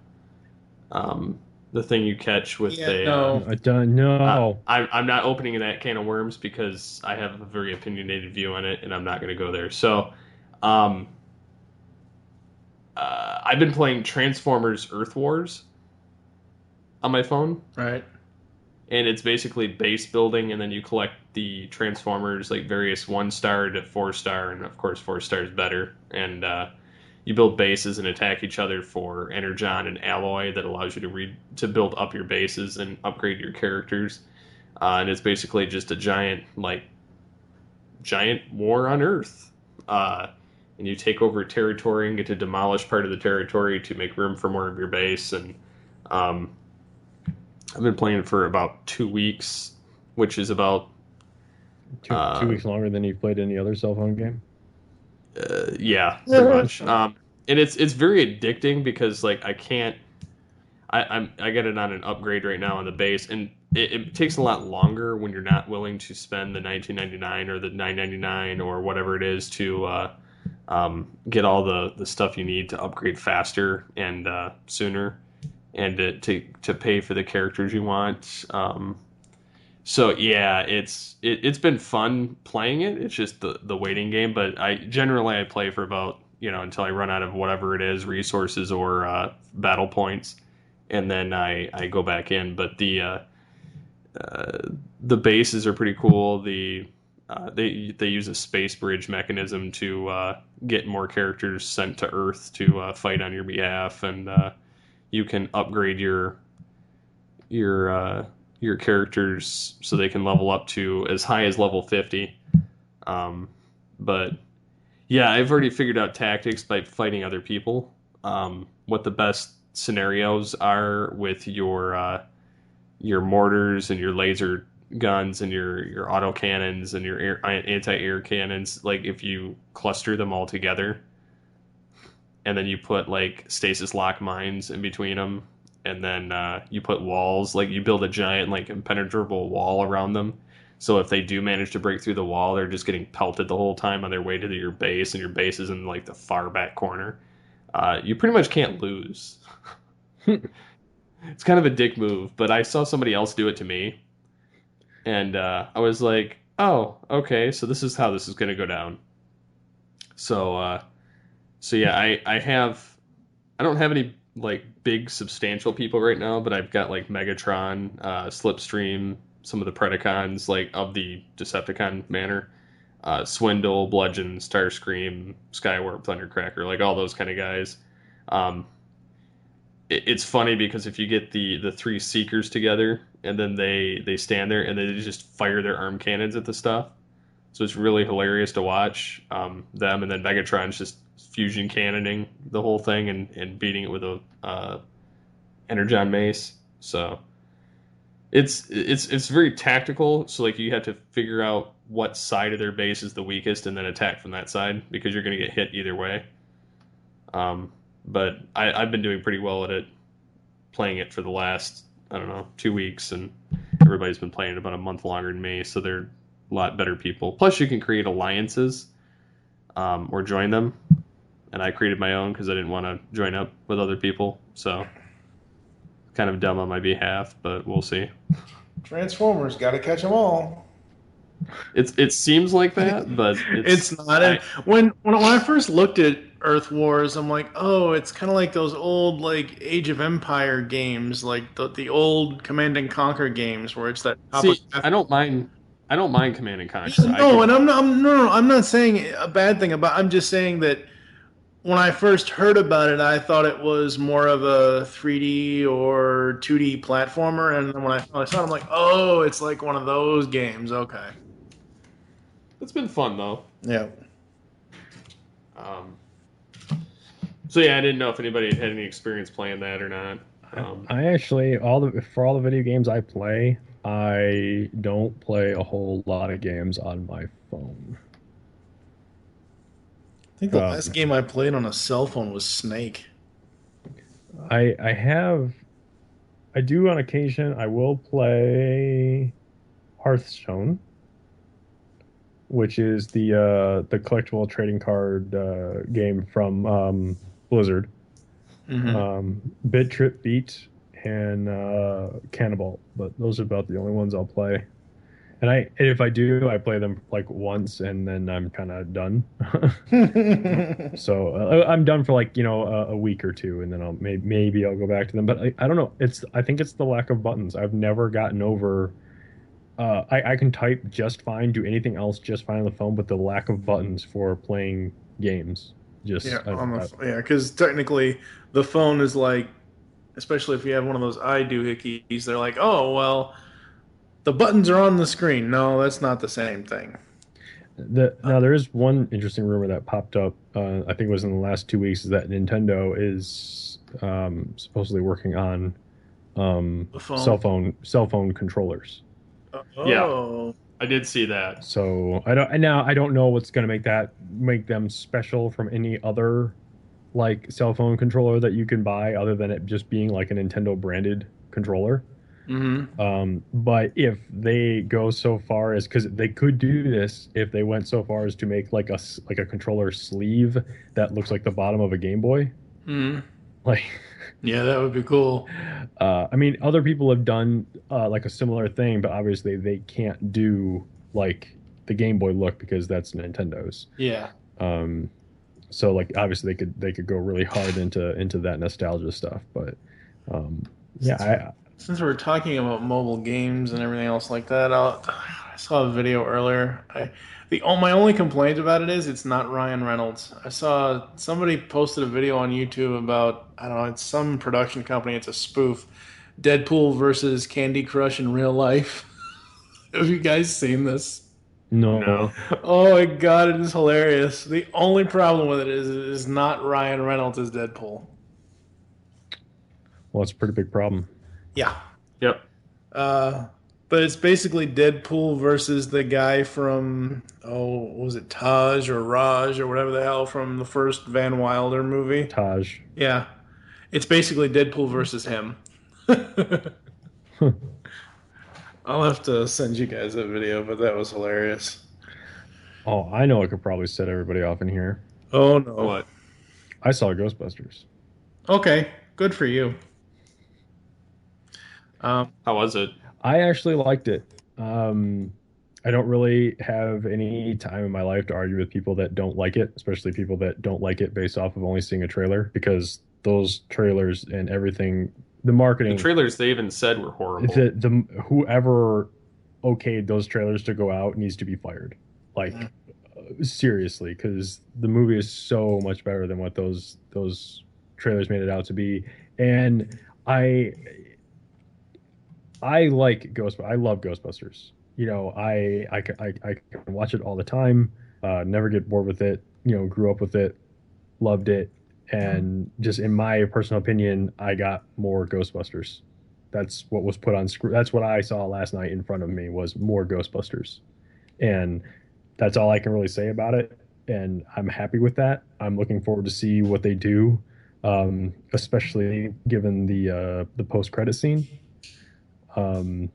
thing you catch with no. I don't know. I'm not opening that can of worms because I have a very opinionated view on it, and I'm not going to go there. So, I've been playing Transformers Earth Wars on my phone. Right. And it's basically base building, and then you collect the Transformers, like various 1-star to 4-star, and of course 4-star is better. And you build bases and attack each other for energon and alloy that allows you to build up your bases and upgrade your characters. And it's basically just a giant war on Earth. And you take over territory and get to demolish part of the territory to make room for more of your base. And I've been playing it for about 2 weeks, which is about 2 weeks longer than you've played any other cell phone game. Yeah, pretty much. And it's very addicting because like I get it on an upgrade right now on the base, and it takes a lot longer when you're not willing to spend the $19.99 or the $9.99 or whatever it is to get all the stuff you need to upgrade faster and sooner, and to pay for the characters you want. So yeah, it's been fun playing it. It's just the waiting game, but I play for about until I run out of whatever it is, resources or battle points, and then I go back in. But the bases are pretty cool. They use a space bridge mechanism to get more characters sent to Earth to fight on your behalf, and you can upgrade your characters so they can level up to as high as level 50. But yeah, I've already figured out tactics by fighting other people. What the best scenarios are with your mortars and your laser guns and your auto cannons and your anti-air cannons. Like if you cluster them all together, and then you put like stasis lock mines in between them, and then you put walls, like you build a giant like impenetrable wall around them. So if they do manage to break through the wall, they're just getting pelted the whole time on their way to your base, and your base is in like the far back corner. You pretty much can't lose. It's kind of a dick move, but I saw somebody else do it to me, and I was like, oh, okay, so this is how this is going to go down. So, so yeah, I don't have any like big substantial people right now, but I've got like Megatron, Slipstream, some of the Predacons like of the Decepticon manner, Swindle, Bludgeon, Starscream, Skywarp, Thundercracker, like all those kind of guys. Um, it's funny because if you get the three Seekers together and then they stand there and they just fire their arm cannons at the stuff, so it's really hilarious to watch them, and then Megatron's just fusion cannoning the whole thing and beating it with a energon mace. So it's very tactical. So like you have to figure out what side of their base is the weakest and then attack from that side because you're going to get hit either way. But I've been doing pretty well at it, playing it for the last, I don't know, 2 weeks, and everybody's been playing it about a month longer than me, so they're a lot better people. Plus, you can create alliances or join them, and I created my own because I didn't want to join up with other people, so kind of dumb on my behalf, but we'll see. Transformers, got to catch them all. It seems like that, but It's not. When I first looked at Earth Wars, I'm like, oh, it's kind of like those old like Age of Empire games, like the old Command and Conquer games, where it's that. See, I don't mind Command and Conquer. No, and I'm not saying a bad thing about. I'm just saying that when I first heard about it, I thought it was more of a 3D or 2D platformer, and then when I saw it, I'm like, oh, it's like one of those games. Okay. It's been fun though. Yeah. So yeah, I didn't know if anybody had any experience playing that or not. I actually for all the video games I play, I don't play a whole lot of games on my phone. I think the last game I played on a cell phone was Snake. I do on occasion. I will play Hearthstone, which is the collectible trading card game from Blizzard. Bit Trip Beat and Cannibal, but those are about the only ones I'll play. And if I do, I play them like once and then I'm kind of done. So I'm done for like a week or two, and then maybe I'll go back to them. But I don't know. I think it's the lack of buttons. I've never gotten over. I can type just fine, do anything else just fine on the phone, but the lack of buttons for playing games because technically the phone is like, especially if you have one of those iDoohickeys, they're like, oh well, the buttons are on the screen. No, that's not the same thing. Now there is one interesting rumor that popped up. I think it was in the last 2 weeks, is that Nintendo is supposedly working on cell phone controllers. Oh. Yeah, I did see that. So I don't know what's going to make them special from any other like cell phone controller that you can buy, other than it just being like a Nintendo branded controller. But if they go so far as, because they could do this if they went so far as to make like a controller sleeve that looks like the bottom of a Game Boy. Like, yeah, that would be cool. I mean, other people have done like a similar thing, but obviously they can't do like the Game Boy look because that's Nintendo's. Yeah. So like obviously they could go really hard into that nostalgia stuff, but yeah. Since we're talking about mobile games and everything else like that, I saw a video earlier. My only complaint about it is it's not Ryan Reynolds. I saw somebody posted a video on YouTube about, I don't know, it's some production company, it's a spoof, Deadpool versus Candy Crush in real life. Have you guys seen this? No. Oh my god, it is hilarious. The only problem with it is not Ryan Reynolds as Deadpool. Well, it's a pretty big problem. Yeah. Yep. But it's basically Deadpool versus the guy from, was it Taj or Raj or whatever the hell from the first Van Wilder movie? Taj. Yeah. It's basically Deadpool versus him. I'll have to send you guys that video, but that was hilarious. Oh, I know I could probably set everybody off in here. Oh, no. What? I saw Ghostbusters. Okay. Good for you. How was it? I actually liked it. I I don't really have any time in my life to argue with people that don't like it, especially people that don't like it based off of only seeing a trailer, because those trailers and everything, the The marketing, trailers they even said were horrible. the whoever okayed those trailers to go out needs to be fired. Yeah. Like seriously, because the movie is so much better than what those trailers made it out to be. And I I like Ghost. I love Ghostbusters. You know, I can watch it all the time. Never get bored with it. You know, grew up with it, loved it, and just in my personal opinion, I got more Ghostbusters. That's what was put on screen. That's what I saw last night in front of me was more Ghostbusters, and that's all I can really say about it. And I'm happy with that. I'm looking forward to see what they do, especially given the post credit scene. Um,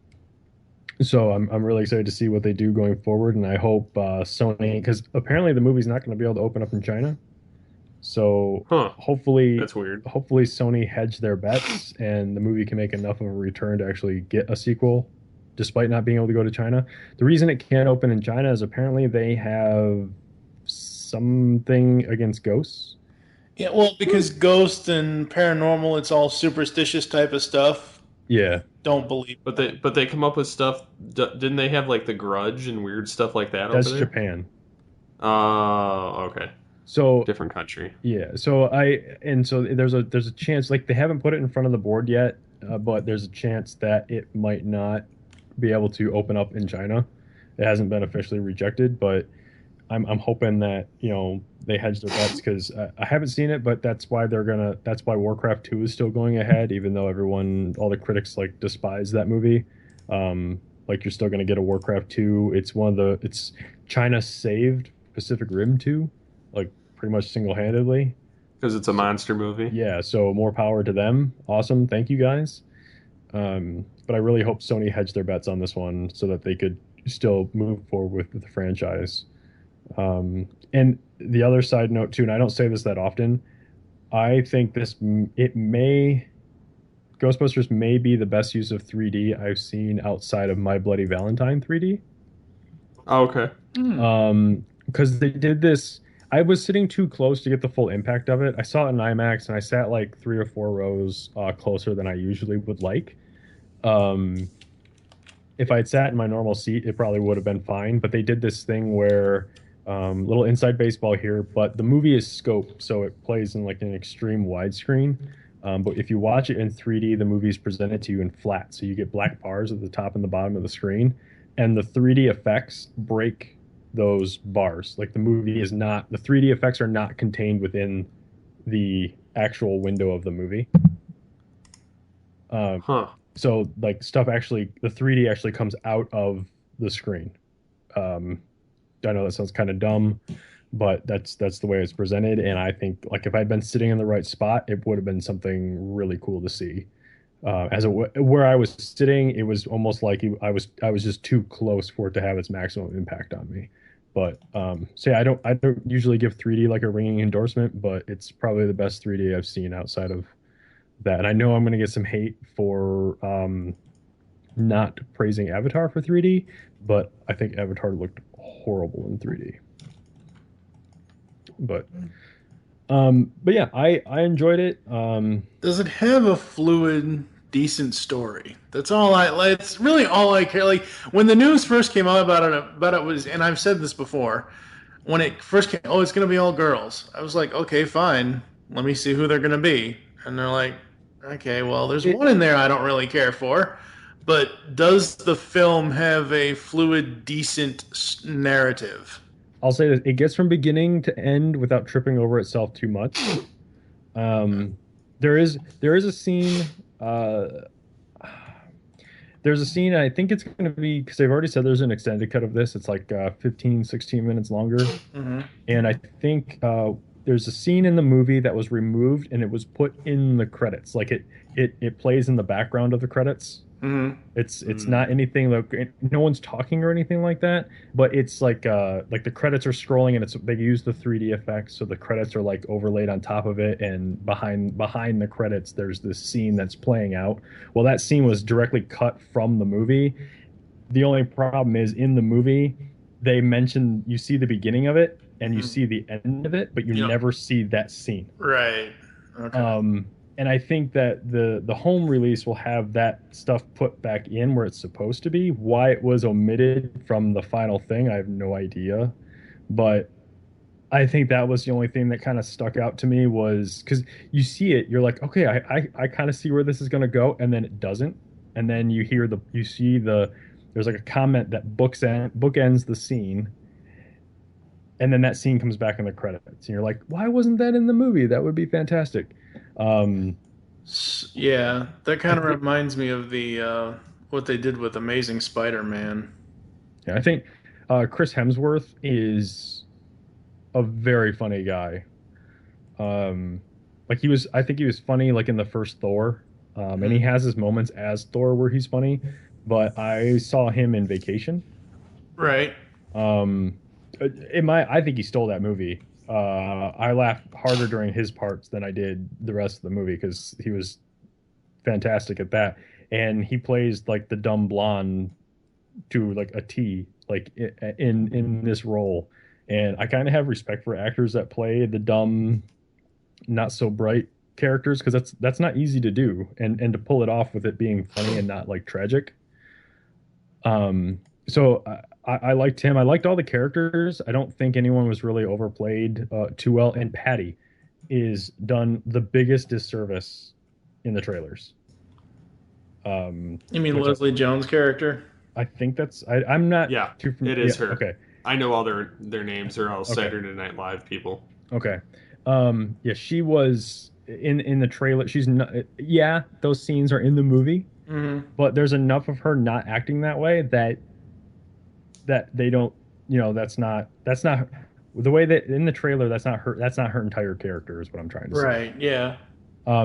so I'm really excited to see what they do going forward, and I hope Sony, because apparently the movie's not going to be able to open up in China. So Huh. hopefully, That's weird. hopefully Sony hedged their bets, and the movie can make enough of a return to actually get a sequel, despite not being able to go to China. The reason it can't open in China is apparently they have something against ghosts. Yeah, well, because ghost and paranormal, it's all superstitious type of stuff. Yeah, Don't believe that. But they come up with stuff. Didn't they have like The Grudge and weird stuff like that over that's there? Japan. Okay. So Different country. yeah, so there's a chance, like they haven't put it in front of the board yet, but there's a chance that it might not be able to open up in China. It hasn't been officially rejected, but I'm hoping that they hedge their bets, because I haven't seen it, but that's why Warcraft 2 is still going ahead, even though all the critics like despise that movie. Like you're still gonna get a Warcraft 2. It's China saved Pacific Rim 2, like pretty much single-handedly. Because it's a monster movie. Yeah, so more power to them. Awesome. Thank you guys. But I really hope Sony hedged their bets on this one so that they could still move forward with the franchise. And the other side note too, and I don't say this that often, I think it may Ghostbusters may be the best use of 3D I've seen outside of My Bloody Valentine 3D. Oh, okay. Because they did this. I was sitting too close to get the full impact of it. I saw it in IMAX, and I sat like 3 or 4 rows closer than I usually would like. Um, if I'd sat in my normal seat, it probably would have been fine. But they did this thing where little inside baseball here, but the movie is scoped, so it plays in like an extreme widescreen. But if you watch it in 3D, the movie is presented to you in flat, so you get black bars at the top and the bottom of the screen, and the 3D effects break those bars. Like the 3D effects are not contained within the actual window of the movie. Um, Huh. so like the 3D actually comes out of the screen. Um, I know that sounds kind of dumb, but that's the way it's presented. And I think like if I'd been sitting in the right spot, it would have been something really cool to see. Where I was sitting, it was almost like I was just too close for it to have its maximum impact on me. But so yeah, I don't usually give 3D like a ringing endorsement, but it's probably the best 3D I've seen outside of that. And I know I'm going to get some hate for not praising Avatar for 3D, but I think Avatar looked horrible in 3D. But yeah, I enjoyed it. Does it have a fluid, decent story? That's all I like. It's really all I care. Like when the news first came out about it was, and I've said this before, when it first came, oh, it's gonna be all girls. I was like, okay, fine. Let me see who they're gonna be. And they're like, okay, well, there's It, one in there I don't really care for. But does the film have a fluid, decent narrative? I'll say this: it gets from beginning to end without tripping over itself too much. There is a scene. There's a scene. I think it's going to be, because they've already said there's an extended cut of this. It's like 15, 16 minutes longer. Mm-hmm. And I think there's a scene in the movie that was removed and it was put in the credits. Like it plays in the background of the credits. Mm-hmm. It's not anything like, no one's talking or anything like that, but it's like the credits are scrolling, and they use the 3D effects, so the credits are like overlaid on top of it, and behind the credits there's this scene that's playing out. Well, that scene was directly cut from the movie, The only problem is in the movie, they mention you see the beginning of it and you Mhm. see the end of it, but you You know, never see that scene. right. Okay. And I think that the home release will have that stuff put back in where it's supposed to be. Why it was omitted from the final thing, I have no idea. But I think that was the only thing that kind of stuck out to me was because you see it, you're like, okay, I kind of see where this is going to go, and then it doesn't, and then you see there's like a comment that bookends the scene, and then that scene comes back in the credits, and you're like, why wasn't that in the movie? That would be fantastic. Um, Yeah, that I kind of think reminds me of the what they did with Amazing Spider-Man. I think Chris Hemsworth is a very funny guy. Um, like I think he was funny like in the first Thor, and he Mhm. has his moments as Thor where he's funny. But I saw him in Vacation. Right. Um, I think he stole that movie. I laughed harder during his parts than I did the rest of the movie because he was fantastic at that, and he plays like the dumb blonde to like a T, like in this role. And I kind of have respect for actors that play the dumb not so bright characters because that's not easy to do and to pull it off with it being funny and not like tragic. So I liked him. I liked all the characters. I don't think anyone was really overplayed too well. And Patty is done the biggest disservice in the trailers. You mean Which Leslie Jones' character? I think I'm not Yeah, too it yeah, is her. okay. I know all their names. They're all Okay. Saturday Night Live people. Okay. Yeah, she was in the trailer. She's not, yeah, those scenes are in the movie, Hmm. but there's enough of her not acting that way that they don't, that's not the way that in the trailer that's not her entire character is what I'm trying to say. Right. Yeah.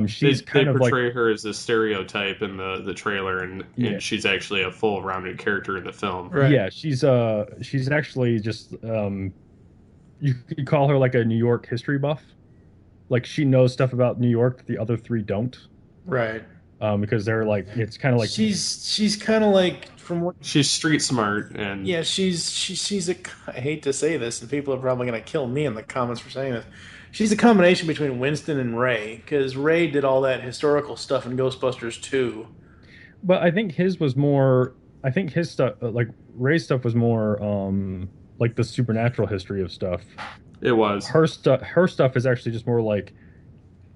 She's They kind of like portray her as a stereotype in the trailer, yeah, and she's actually a full rounded character in the film. Right. yeah, she's actually just you could call her like a New York history buff. Like she knows stuff about New York that the other three don't. Right. Because they're like it's kind of like She's kind of like from what. She's street smart, and Yeah, she's a. I hate to say this, and people are probably gonna kill me in the comments for saying this. She's a combination between Winston and Ray, because Ray did all that historical stuff in Ghostbusters 2. but I think his was more I think his stuff like Ray's stuff was more like the supernatural history of stuff. it was Her stuff is actually just more like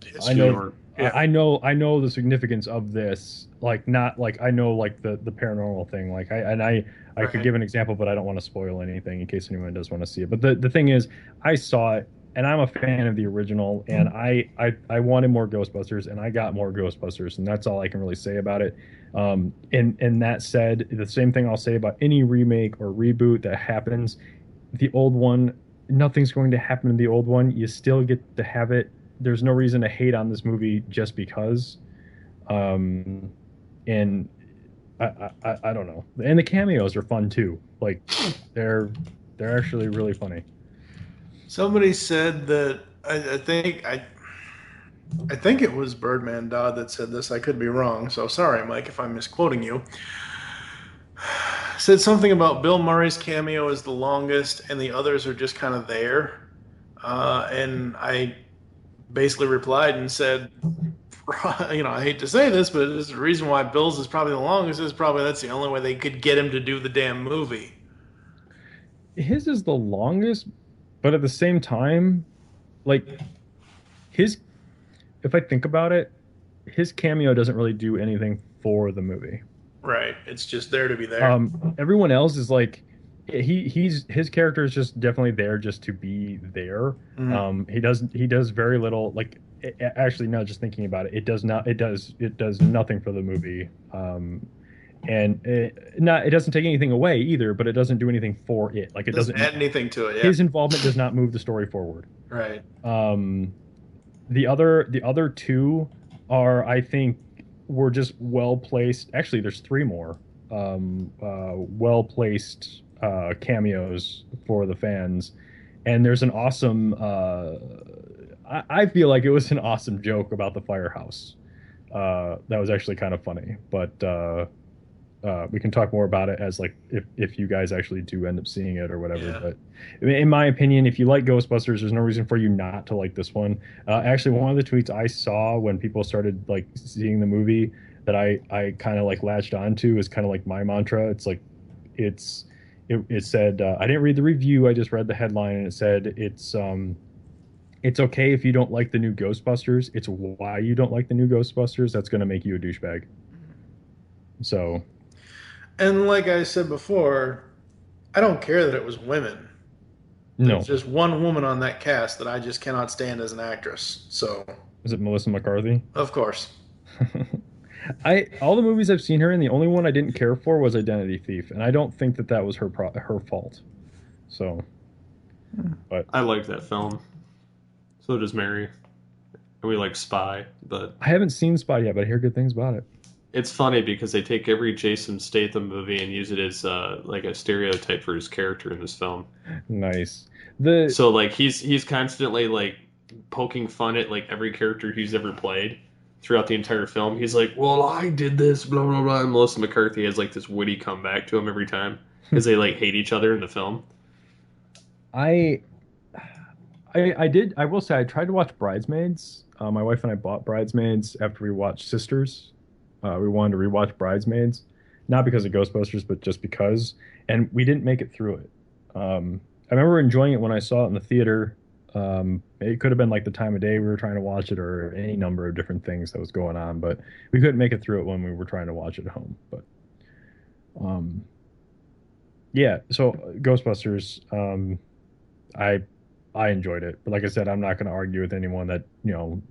I History. New know York. Yeah. I know the significance of this, like not like I know like the paranormal thing, like I could Right. give an example, but I don't want to spoil anything in case anyone does want to see it. But the thing is, I saw it and I'm a fan of the original, and I wanted more Ghostbusters, and I got more Ghostbusters, and that's all I can really say about it. And that said, the same thing I'll say about any remake or reboot that happens. The old one, nothing's going to happen in the old one. You still get to have it. There's no reason to hate on this movie just because. Um, and I don't know. And the cameos are fun too. Like they're they're actually really funny. Somebody said that I think it was Birdman Dodd that said this. I could be wrong, so sorry, Mike, if I'm misquoting you. Said something about Bill Murray's cameo is the longest, and the others are just kind of there. And I basically replied and said, I hate to say this, but it's the reason why Bill's is probably the longest is probably that's the only way they could get him to do the damn movie. His is the longest, but at the same time, like his if I think about it, his cameo doesn't really do anything for the movie. Right. It's just there to be there. Everyone else is like his character is just definitely there just to be there. Mhm. He does very little. Like actually, no, just thinking about it, it does nothing for the movie. And it doesn't take anything away either, but it doesn't do anything for it. Like it Doesn't doesn't. add anything to it. Yeah. His involvement does not move the story forward. Right. The other two are, I think, were just well placed. Actually, there's three more well placed cameos for the fans, and there's an awesome. I feel like it was an awesome joke about the firehouse. That was actually kind of funny, but we can talk more about it as like if you guys actually do end up seeing it or whatever. Yeah. But in my opinion, if you like Ghostbusters, there's no reason for you not to like this one. Actually, one of the tweets I saw when people started like seeing the movie that I kind of like latched onto is kind of like my mantra. It's like it said I didn't read the review, I just read the headline, and it said it's okay if you don't like the new Ghostbusters. It's why you don't like the new Ghostbusters that's going to make you a douchebag. So, And like I said before, I don't care that it was women. no. There's just one woman on that cast that I just cannot stand as an actress. So, Is it Melissa McCarthy? of course. I all the movies I've seen her in, the only one I didn't care for was Identity Thief, and I don't think that was her fault. So, but I like that film. So does Mary. And we like Spy, but I haven't seen Spy yet, but I hear good things about it. it's funny because they take every Jason Statham movie and use it as like a stereotype for his character in this film. Nice. So like he's constantly like poking fun at like every character he's ever played throughout the entire film. He's like, "Well, I did this," blah blah blah. And Melissa McCarthy has like this witty comeback to him every time because they like hate each other in the film. I will say I tried to watch Bridesmaids. My wife and I bought Bridesmaids after we watched Sisters. We wanted to rewatch Bridesmaids, not because of Ghostbusters, but just because. And we didn't make it through it. I remember enjoying it when I saw it in the theater. It could have been like the time of day we were trying to watch it, or any number of different things that was going on. But we couldn't make it through it when we were trying to watch it at home. But yeah. So Ghostbusters, I enjoyed it, but like I said, I'm not going to argue with anyone that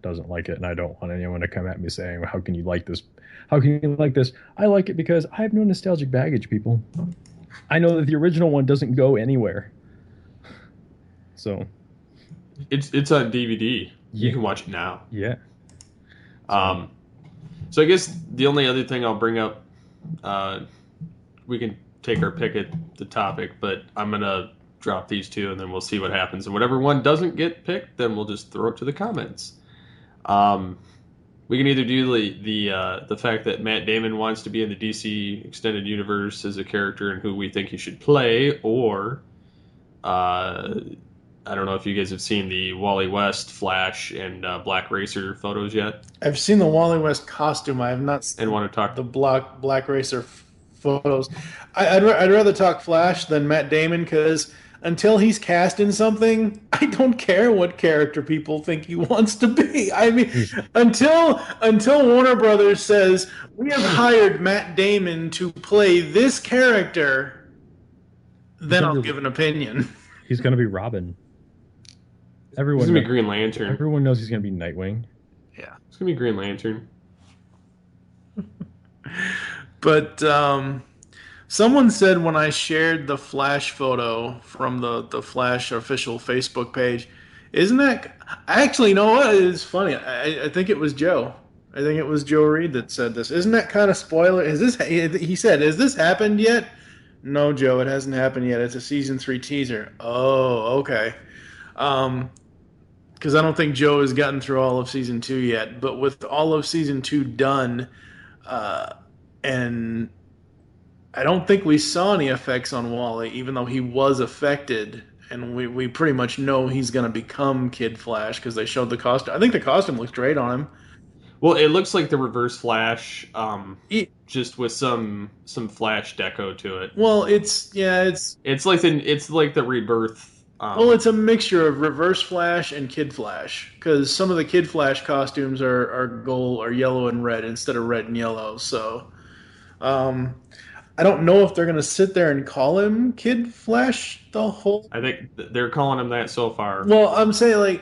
doesn't like it, and I don't want anyone to come at me saying, well, "How can you like this? How can you like this?" I like it because I have no nostalgic baggage, people. I know that the original one doesn't go anywhere, so It's on DVD. Yeah. You can watch it now. Yeah. So I guess the only other thing I'll bring up, we can take our pick at the topic, but I'm gonna drop these two and then we'll see what happens. And whatever one doesn't get picked, then we'll just throw it to the comments. We can either do the fact that Matt Damon wants to be in the DC extended universe as a character and who we think he should play, or I don't know if you guys have seen the Wally West, Flash, and Black Racer photos yet. I've seen the Wally West costume. I have not seen and want to talk the Black Racer photos. I'd rather talk Flash than Matt Damon, because until he's cast in something, I don't care what character people think he wants to be. I mean, until Warner Brothers says, "We have hired Matt Damon to play this character," then I'll give an opinion. He's going to be Robin. He's going to be Green Lantern. Everyone knows he's going to be Nightwing. Yeah. It's going to be Green Lantern. But someone said when I shared the Flash photo from the Flash official Facebook page, isn't that... Actually, you know what? It's funny. I think it was Joe. I think it was Joe Reed that said this. Isn't that kind of spoiler? He said, "Has this happened yet?" No, Joe, it hasn't happened yet. It's a season 3 teaser. Oh, okay. Because I don't think Joe has gotten through all of season 2 yet. But with all of season 2 done, and I don't think we saw any effects on Wally, even though he was affected. And we pretty much know he's going to become Kid Flash because they showed the costume. I think the costume looks great on him. Well, it looks like the Reverse Flash, just with some Flash deco to it. Well, it's like the Rebirth. Well, it's a mixture of Reverse Flash and Kid Flash, because some of the Kid Flash costumes are gold or yellow and red instead of red and yellow. So, I don't know if they're going to sit there and call him Kid Flash the whole... I think they're calling him that so far. Well, I'm saying, like,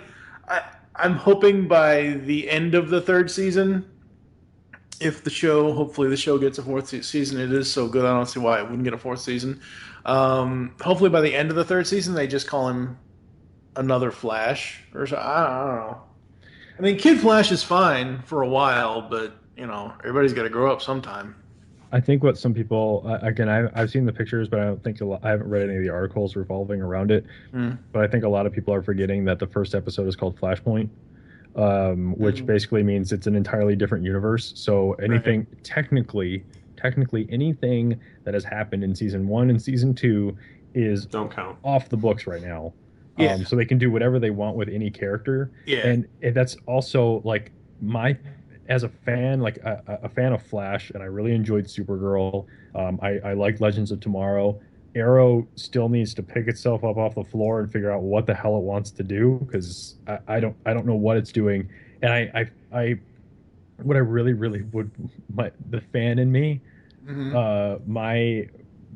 I'm hoping by the end of the 3rd season, if hopefully the show gets a 4th season, it is so good, I don't see why it wouldn't get a 4th season. Hopefully by the end of the 3rd season, they just call him another Flash, or so. I don't know. I mean, Kid Flash is fine for a while, but, everybody's got to grow up sometime. I think what some people, again, I've seen the pictures, but I haven't read any of the articles revolving around it. But I think a lot of people are forgetting that the first episode is called Flashpoint, which basically means it's an entirely different universe. So anything technically technically anything that has happened in season one and season two is Don't count. off the books right now. Yeah. So they can do whatever they want with any character, Yeah. and that's also like my as a fan, like a fan of Flash, and I really enjoyed Supergirl. I liked Legends of Tomorrow. Arrow still needs to pick itself up off the floor and figure out what the hell it wants to do because I don't know what it's doing. And I what I really would the fan in me, Hmm. my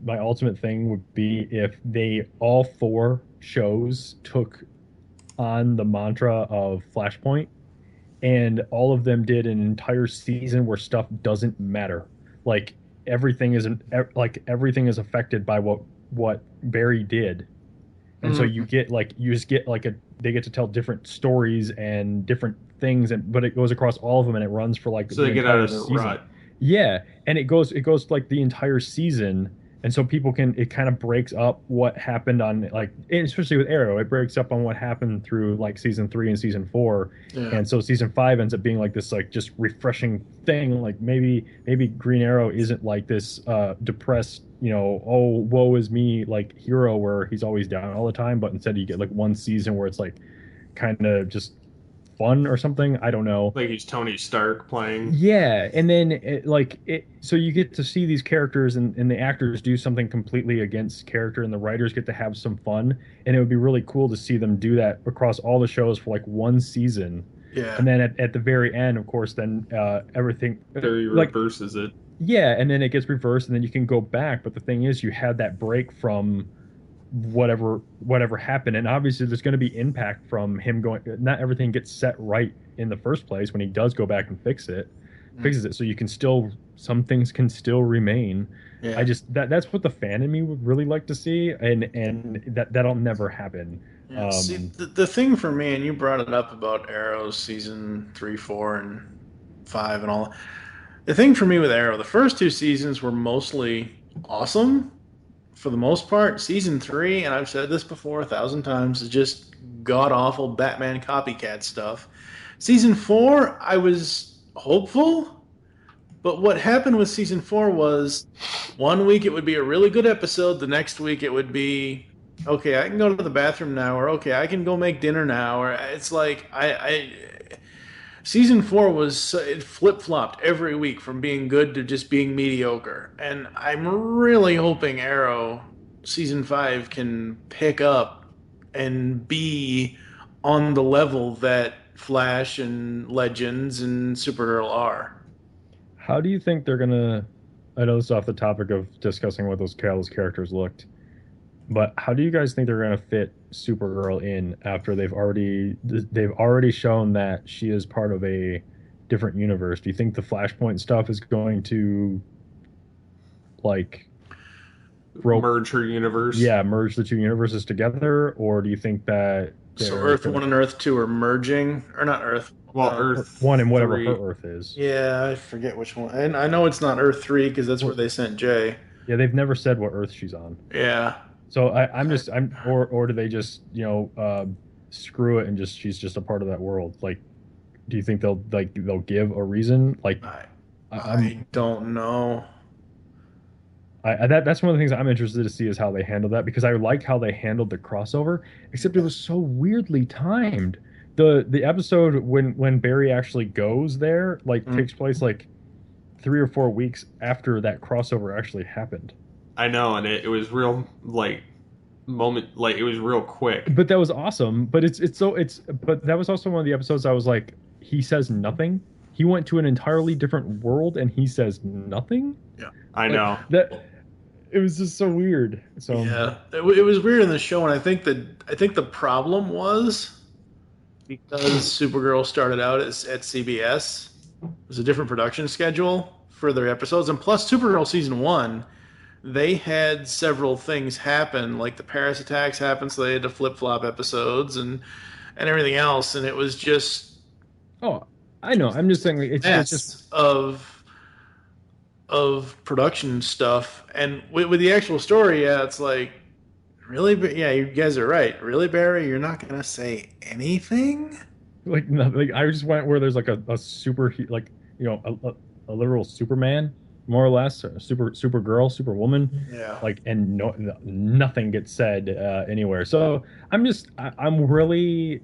ultimate thing would be if they all four shows took on the mantra of Flashpoint and all of them did an entire season where stuff doesn't matter. Like everything is affected by what Barry did. And so Hmm. you just get like a they get to tell different stories and different things and but it goes across all of them and it runs for like So the they get out entire of their season. rut. Yeah, and it goes like the entire season, and so people can it kind of breaks up what happened on like and especially with Arrow, it breaks up on what happened through like season three and season four, Yeah. and so season five ends up being like this like just refreshing thing. Like maybe Green Arrow isn't like this depressed oh woe is me like hero where he's always down all the time, but instead you get like one season where it's like kind of just fun or something. I don't know. Like he's Tony Stark playing. Yeah, and then so you get to see these characters and the actors do something completely against character, and the writers get to have some fun, and it would be really cool to see them do that across all the shows for like one season, Yeah. and then at the very end, of course, then everything Barry like reverses it. yeah, and then it gets reversed, and then you can go back. But the thing is, you had that break from whatever happened, and obviously there's going to be impact from him going. Not everything gets set right in the first place when he does go back and fixes it. So you can still some things can still remain. Yeah. I just that's what the fan in me would really like to see, and that'll never happen. Yeah. See, the thing for me, and you brought it up about Arrow season 3, 4, and 5, and all. The thing for me with Arrow, the first two seasons were mostly awesome for the most part. Season 3, and I've said this before 1,000 times, is just god awful Batman copycat stuff. Season 4, I was hopeful, but what happened with season 4 was one week it would be a really good episode, the next week it would be okay, I can go to the bathroom now, or okay, I can go make dinner now, or it's like I season 4 was it flip flopped every week from being good to just being mediocre, and I'm really hoping Arrow season 5 can pick up and be on the level that Flash and Legends and Supergirl are. How do you think they're gonna? I know this is off the topic of discussing what those characters looked, but how do you guys think they're gonna fit Supergirl in after they've already shown that she is part of a different universe? Do you think the Flashpoint stuff is going to like Merge her universe. merge the two universes together, or do you think that So they're Earth gonna 1 and Earth 2 are merging, or not Earth. Well, uh, Earth one and whatever 3. her Earth is? Yeah, I forget which one. And I know it's not Earth 3 because that's where they sent Jay. Yeah, they've never said what Earth she's on. Yeah. So or do they just screw it and just she's just a part of that world? Like, do you think they'll give a reason? Like, I, I'm I don't know. that's one of the things I'm interested to see is how they handle that because I like how they handled the crossover, except it was so weirdly timed. The episode when Barry actually goes there takes place like 3 or 4 weeks after that crossover actually happened. I know, and it was real it was real quick. But that was awesome. But but that was also one of the episodes I was like, he says nothing. He went to an entirely different world and he says nothing. Yeah. I know. That it was just so weird. So Yeah, it was weird in the show, and I think the problem was because Supergirl started out at CBS. It was a different production schedule for their episodes, and plus Supergirl season 1, they had several things happen, like the Paris attacks happened, so they had to flip flop episodes and everything else, and it was just oh, I know. I'm just saying like, it's just of production stuff, and with the actual story, yeah, it's like really, yeah, you guys are right. Really, Barry, you're not gonna say anything? like nothing. Like I just went where there's like a super like a literal Superman more or less. Supergirl, Superwoman, Yeah. like, and nothing gets said anywhere. So I'm really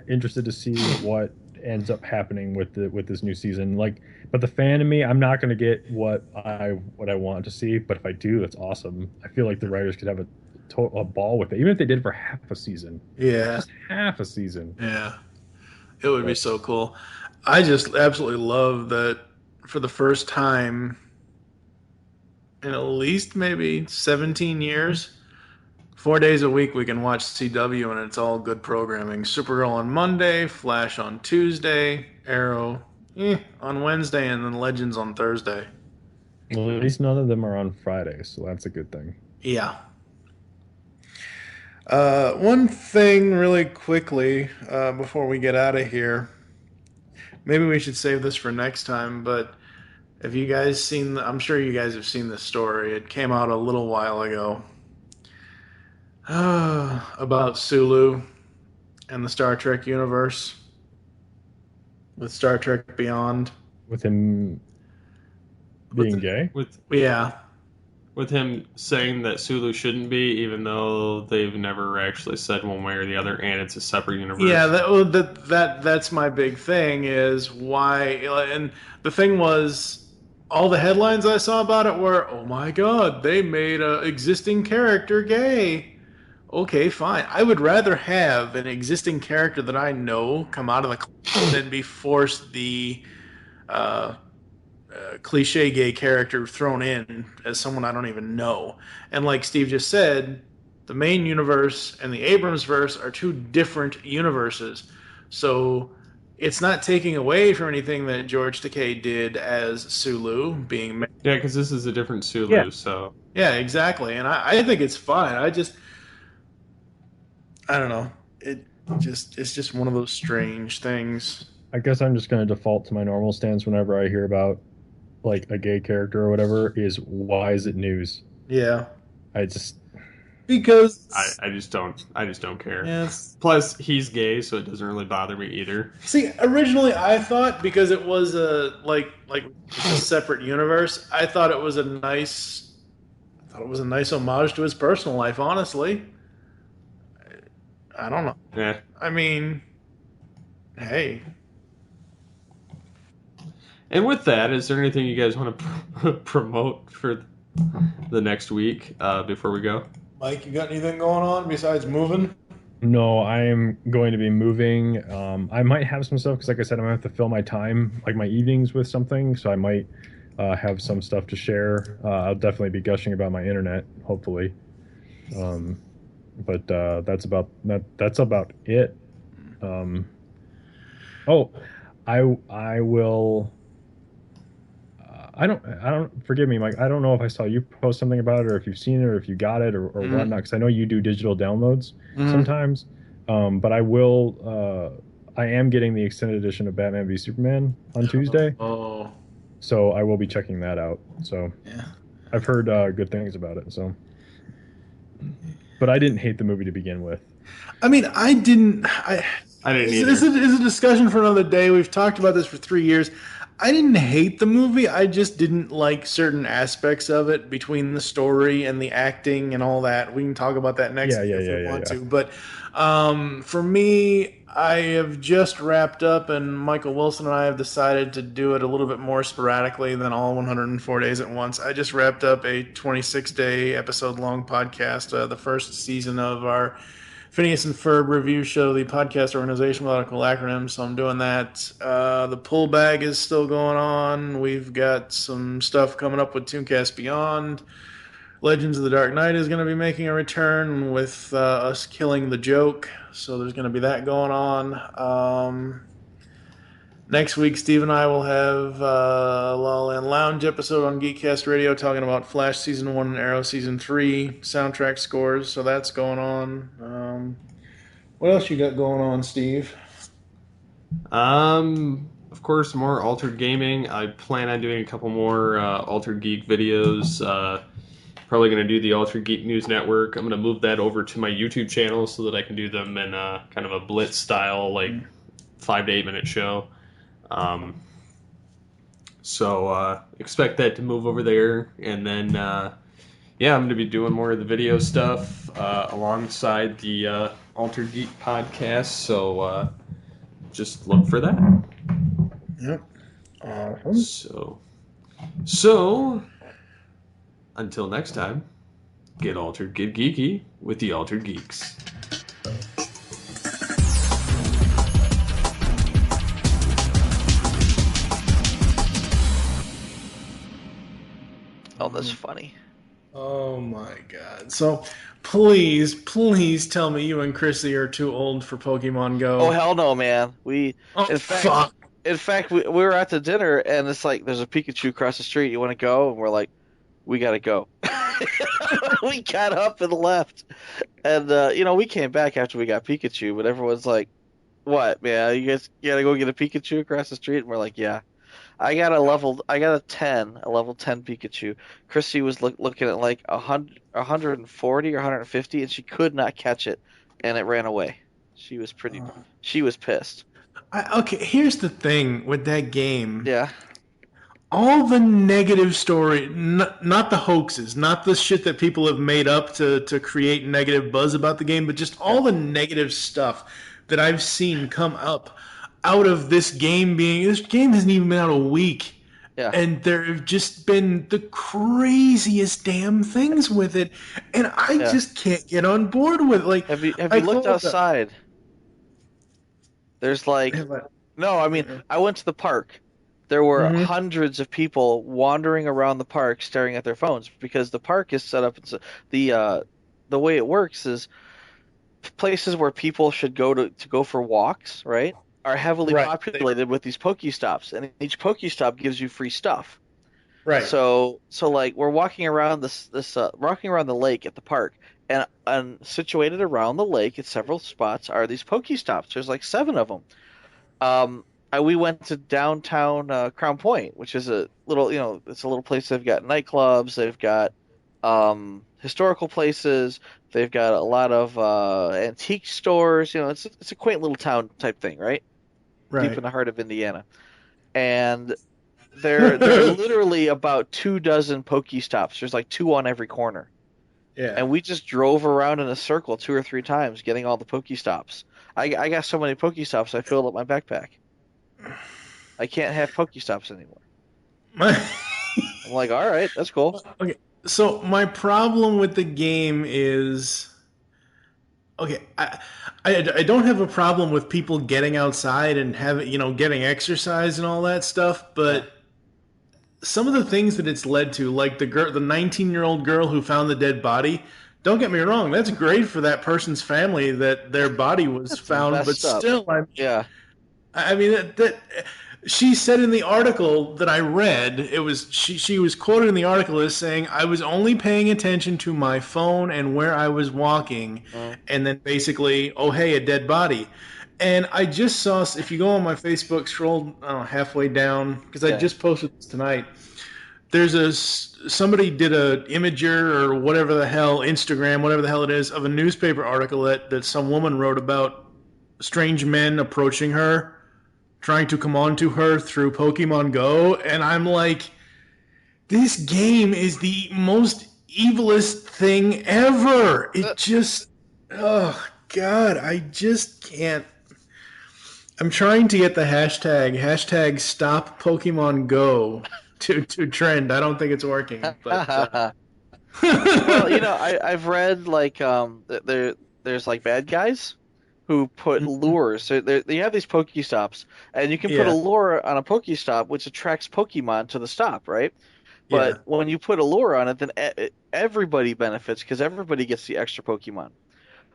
interested to see what ends up happening with this new season. Like, but the fan in me, I'm not going to get what I want to see. But if I do, that's awesome. I feel like the writers could have a ball with it, even if they did it for half a season, Yeah. just half a season. Yeah. It would be But so cool. I just absolutely love that for the first time in at least maybe 17 years, 4 days a week we can watch CW and it's all good programming. Supergirl on Monday, Flash on Tuesday, Arrow on Wednesday, and then Legends on Thursday. well, at least none of them are on Fridays, so that's a good thing. Yeah. One thing really quickly before we get out of here. Maybe we should save this for next time, but have you guys seen, I'm sure you guys have seen this story. It came out a little while ago about Sulu and the Star Trek universe with Star Trek Beyond. With him being gay? Yeah. With him saying that Sulu shouldn't be, even though they've never actually said one way or the other, and it's a separate universe. Yeah, that's my big thing is why. And the thing was, all the headlines I saw about it were, "Oh my God, they made a existing character gay." Okay, fine. I would rather have an existing character that I know come out of the closet than be forced the cliche gay character thrown in as someone I don't even know. And like Steve just said, the main universe and the Abrams verse are two different universes. So it's not taking away from anything that George Takei did as Sulu being. Yeah, because this is a different Sulu, Yeah. so. Yeah, exactly. And I think it's fine. I don't know. It's just one of those strange things. I guess I'm just going to default to my normal stance whenever I hear about like a gay character or whatever is why is it news? Yeah. Because I just don't care. yes. Plus, he's gay, so it doesn't really bother me either. See, originally I thought because it was a a separate universe, I thought it was a nice homage to his personal life, honestly. I don't know. Yeah. I mean, hey. And with that, is there anything you guys want to promote for the next week before we go? Mike, you got anything going on besides moving? No, I am going to be moving. I might have some stuff because, like I said, I'm gonna have to fill my time, like my evenings, with something. So I might have some stuff to share. I'll definitely be gushing about my internet, hopefully. But that's about it. Oh, I will. I don't. Forgive me, Mike. I don't know if I saw you post something about it, or if you've seen it, or if you got it, or whatnot. Because I know you do digital downloads sometimes. But I will. I am getting the extended edition of Batman v Superman on Tuesday. Oh. So I will be checking that out. So Yeah. I've heard good things about it. So, but I didn't hate the movie to begin with. I mean, I didn't either. This is a discussion for another day. We've talked about this for 3 years. I didn't hate the movie. I just didn't like certain aspects of it between the story and the acting and all that. We can talk about that next week if we want to. But for me, I have just wrapped up, and Michael Wilson and I have decided to do it a little bit more sporadically than all 104 days at once. I just wrapped up a 26-day episode-long podcast, the first season of our Phineas and Ferb review show, the podcast organization without a cool acronym, so I'm doing that. The pull bag is still going on. We've got some stuff coming up with Tooncast Beyond. Legends of the Dark Knight is going to be making a return with us killing the joke, so there's going to be that going on. Next week, Steve and I will have a La La Land Lounge episode on Geekcast Radio talking about Flash Season 1 and Arrow Season 3 soundtrack scores, so that's going on. What else you got going on, Steve? Of course, more Altered Gaming. I plan on doing a couple more Altered Geek videos. Probably going to do the Altered Geek News Network. I'm going to move that over to my YouTube channel so that I can do them in kind of a blitz style, like 5 to 8 minute show. So expect that to move over there, and then yeah, I'm going to be doing more of the video stuff alongside the Altered Geek podcast. So just look for that. Yep. Awesome. So until next time, get altered, get geeky with the Altered Geeks. Oh, that's funny. Oh my god. So please tell me you and Chrissy are too old for Pokemon Go. Oh hell no, man. Fuck. In fact, we were at the dinner and it's like there's a Pikachu across the street. You want to go? And we're like, we gotta go. We got up and left, and we came back after we got Pikachu, but everyone's like, "What, man? You guys gotta go get a Pikachu across the street?" And we're like, "Yeah." I got a level 10 Pikachu. Chrissy was looking at like 140 or 150, and she could not catch it, and it ran away. She was pissed. Okay, here's the thing with that game. Yeah. All the negative story, not the hoaxes, not the shit that people have made up to create negative buzz about the game, but just all the negative stuff that I've seen come up out of this game hasn't even been out a week. Yeah. And there have just been the craziest damn things with it, and I just can't get on board with it. Like, have you looked outside? There's like no, I mean, I went to the park. There were hundreds of people wandering around the park staring at their phones because the park is set up. The way it works is places where people should go to go for walks, right? Are heavily populated with these Pokestops, and each Pokestop gives you free stuff. Right. So like we're walking around walking around the lake at the park, and situated around the lake at several spots are these Pokestops. There's like 7 of them. We went to downtown Crown Point, which is a little, it's a little place. They've got nightclubs, they've got historical places, they've got a lot of antique stores. It's a quaint little town type thing, right? Deep in the heart of Indiana, and there are literally about 24 Pokestops. There's like 2 on every corner. Yeah. And we just drove around in a circle 2 or 3 times, getting all the Pokestops. I got so many Pokestops, I filled up my backpack. I can't have Pokestops anymore. I'm like, all right, that's cool. Okay, so my problem with the game is, okay, I don't have a problem with people getting outside and getting exercise and all that stuff, but some of the things that it's led to, like the 19-year-old girl who found the dead body. Don't get me wrong, that's great for that person's family that their body was found, but still, I mean that she said in the article that I read, it was she was quoted in the article as saying, "I was only paying attention to my phone and where I was walking," and then basically, oh hey, a dead body. And I just saw, if you go on my Facebook, scroll halfway down, because I just posted this tonight. Somebody did a Imager or whatever the hell, Instagram, whatever the hell it is, of a newspaper article that some woman wrote about strange men approaching her, trying to come on to her through Pokemon Go, and I'm like, this game is the most evilest thing ever. It just, oh God, I just can't. I'm trying to get the hashtag stop Pokemon Go to trend. I don't think it's working. But, well, I've read like there's like bad guys who put lures. So they have these Pokestops, and you can put a lure on a Pokestop, which attracts Pokemon to the stop, right? But when you put a lure on it, then everybody benefits because everybody gets the extra Pokemon.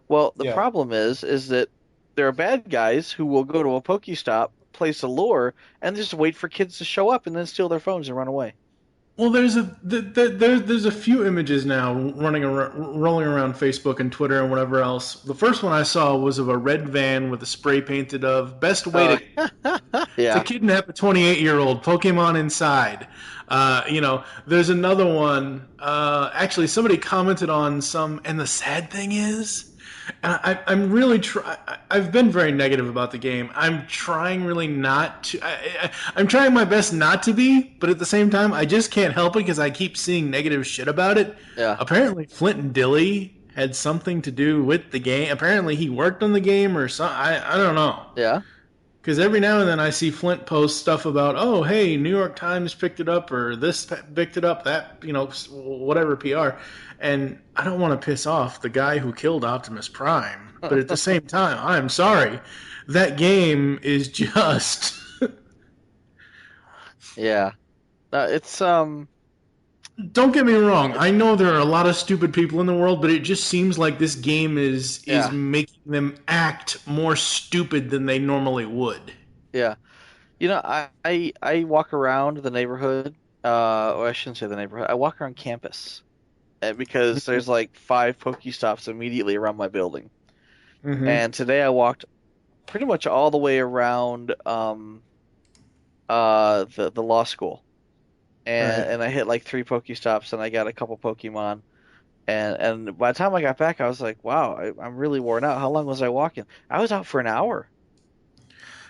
Well, the problem is that there are bad guys who will go to a Pokestop, place a lure, and just wait for kids to show up and then steal their phones and run away. Well, there's a few images now rolling around Facebook and Twitter and whatever else. The first one I saw was of a red van with a spray painted of best way to kidnap a 28-year-old, Pokemon inside. There's another one. Actually, somebody commented on some, and the sad thing is, And I'm really I've been very negative about the game. I'm trying really not to. I'm trying my best not to be, but at the same time, I just can't help it because I keep seeing negative shit about it. Yeah. Apparently, Flint and Dilly had something to do with the game. Apparently, he worked on the game or something. I don't know. Yeah. Because every now and then I see Flint post stuff about, oh, hey, New York Times picked it up, or this picked it up, that, whatever PR. And I don't want to piss off the guy who killed Optimus Prime. But at the same time, I'm sorry. That game is just. Yeah. It's Don't get me wrong. I know there are a lot of stupid people in the world, but it just seems like this game is Yeah. making them act more stupid than they normally would. Yeah. I walk around the neighborhood, or I shouldn't say the neighborhood. I walk around campus because there's like 5 Pokestops immediately around my building. Mm-hmm. And today I walked pretty much all the way around the law school. And Right. and I hit like 3 Pokestops and I got a couple Pokemon. And by the time I got back, I was like, wow, I'm really worn out. How long was I walking? I was out for an hour.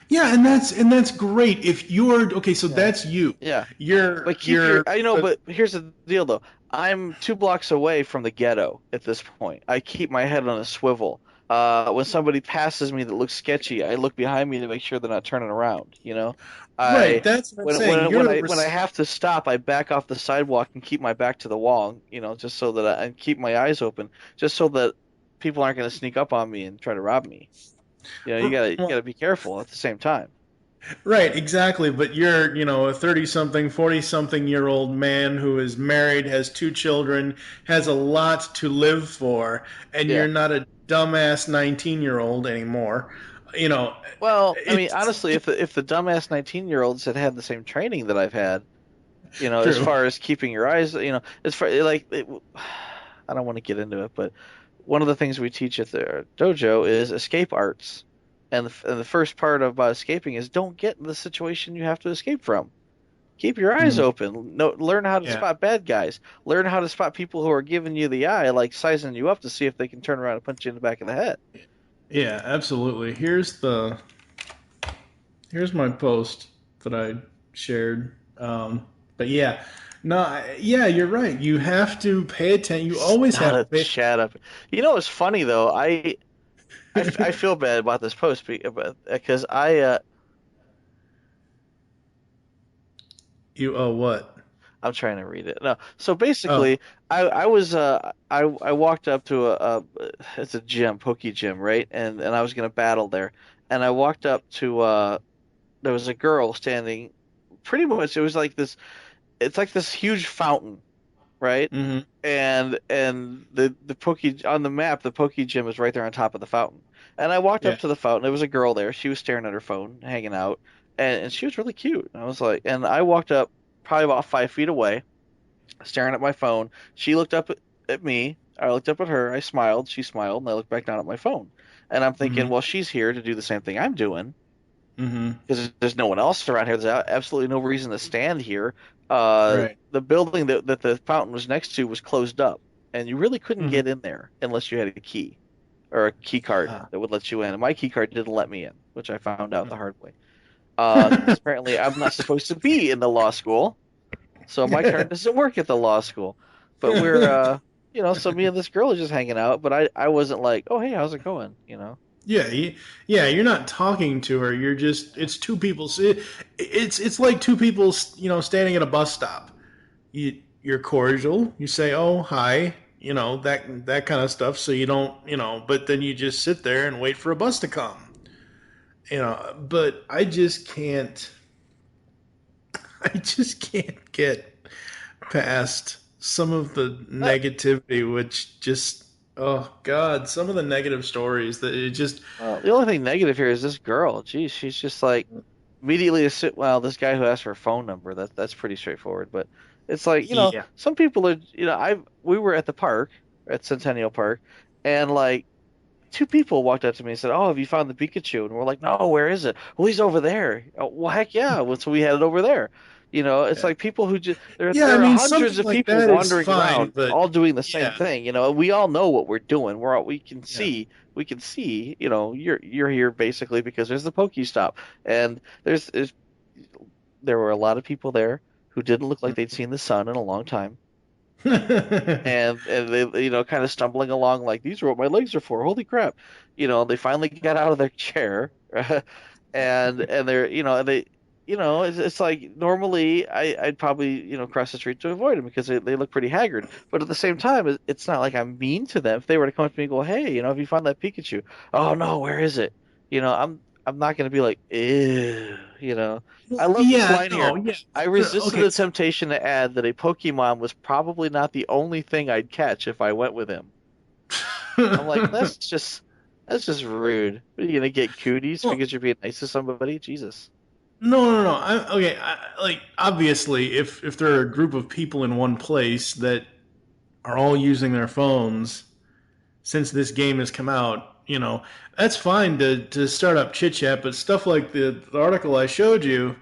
Yeah, and that's great. If you're okay, so Yeah. that's you. Yeah. You're But you're I know, but here's the deal though. I'm 2 blocks away from the ghetto at this point. I keep my head on a swivel. When somebody passes me that looks sketchy, I look behind me to make sure they're not turning around, you know? right. I That's what I'm when saying. when when You're I when I have to stop, I back off the sidewalk and keep my back to the wall, just so that and keep my eyes open, just so that people aren't going to sneak up on me and try to rob me. You gotta be careful at the same time. right, exactly. But you're a 30-something, 40-something-year-old man who is married, has 2 children, has a lot to live for, and Yeah. you're not a dumbass 19-year-old anymore. You know, Well, I mean, it's honestly, if the dumbass 19-year-olds had had the same training that I've had, as true. far as keeping your eyes, as far like I don't want to get into it, but one of the things we teach at the dojo is escape arts. And the first part about escaping is don't get in the situation you have to escape from. Keep your eyes Mm, open. No, learn how to yeah, spot bad guys. Learn how to spot people who are giving you the eye, like sizing you up to see if they can turn around and punch you in the back of the head. yeah, absolutely. Here's my post that I shared. But yeah, no, yeah, you're right. You have to pay attention. You always Not have to a pay. chat up. What's funny though? I feel bad about this post because You owe what? I'm trying to read it. No, so Oh, basically, I walked up to it's a gym, Poke Gym, right? And I was gonna battle there, and I walked up to there was a girl standing, pretty much it was like this. It's like this huge fountain, right? mm-hmm. And the Poke on the map, the Poke Gym is right there on top of the fountain. And I walked up Yeah. to the fountain. There was a girl there. She was staring at her phone, hanging out, and she was really cute. And I was like, and I walked up probably about 5 feet away, staring at my phone. She looked up at me. I looked up at her. I smiled. She smiled, and I looked back down at my phone. And I'm thinking, Mm-hmm. well, she's here to do the same thing I'm doing Mm-hmm. because there's no one else around here. There's absolutely no reason to stand here. Right. The building that the fountain was next to was closed up, and you really couldn't Mm-hmm. get in there unless you had a key or a key card Ah. that would let you in. And my key card didn't let me in, which I found out the hard way. Because apparently I'm not supposed to be in the law school, so my card doesn't work at the law school. But so me and this girl are just hanging out, but I wasn't like, oh hey, how's it going? Yeah, yeah. You're not talking to her. You're just. It's two people. It's like two people. Standing at a bus stop. You're cordial. You say, "Oh, hi." That kind of stuff. So you don't. But then you just sit there and wait for a bus to come. But I just can't. I just can't get past some of the Uh, negativity, which just. Oh God, some of the negative stories that it just. well, the only thing negative here is this girl. Geez, she's just like immediately well, this guy who asked for a phone number, that's pretty straightforward. But it's like, Yeah. some people are, we were at the park at Centennial Park, and like 2 people walked up to me and said, "Oh, have you found the Pikachu?" And we're like, "No, where is it?" "Well, he's over there." "Oh, well, heck yeah!" Well, so we headed over there. It's like people who just Yeah, there I are mean, hundreds something of like people that is wandering fine, around, but all doing the same yeah, thing. We all know what we're doing. We can yeah. see, you're here basically because there's the Pokestop, and there were a lot of people there who didn't look like they'd seen the sun in a long time. And they kind of stumbling along like these are what my legs are for. Holy crap. They finally got out of their chair and they're it's like normally I'd probably cross the street to avoid them because they look pretty haggard, but at the same time it's not like I'm mean to them. If they were to come up to me and go, hey, if you find that Pikachu, oh no, where is it? I'm not going to be like, ew. I love this Yeah, line here. no, yeah. I resisted Okay, the temptation to add that a Pokemon was probably not the only thing I'd catch if I went with him. I'm like, that's just rude. What, are you gonna get cooties well, because you're being nice to somebody? Jesus. no. Okay, like obviously, if there are a group of people in one place that are all using their phones since this game has come out, that's fine to start up chit chat. But stuff like the article I showed you,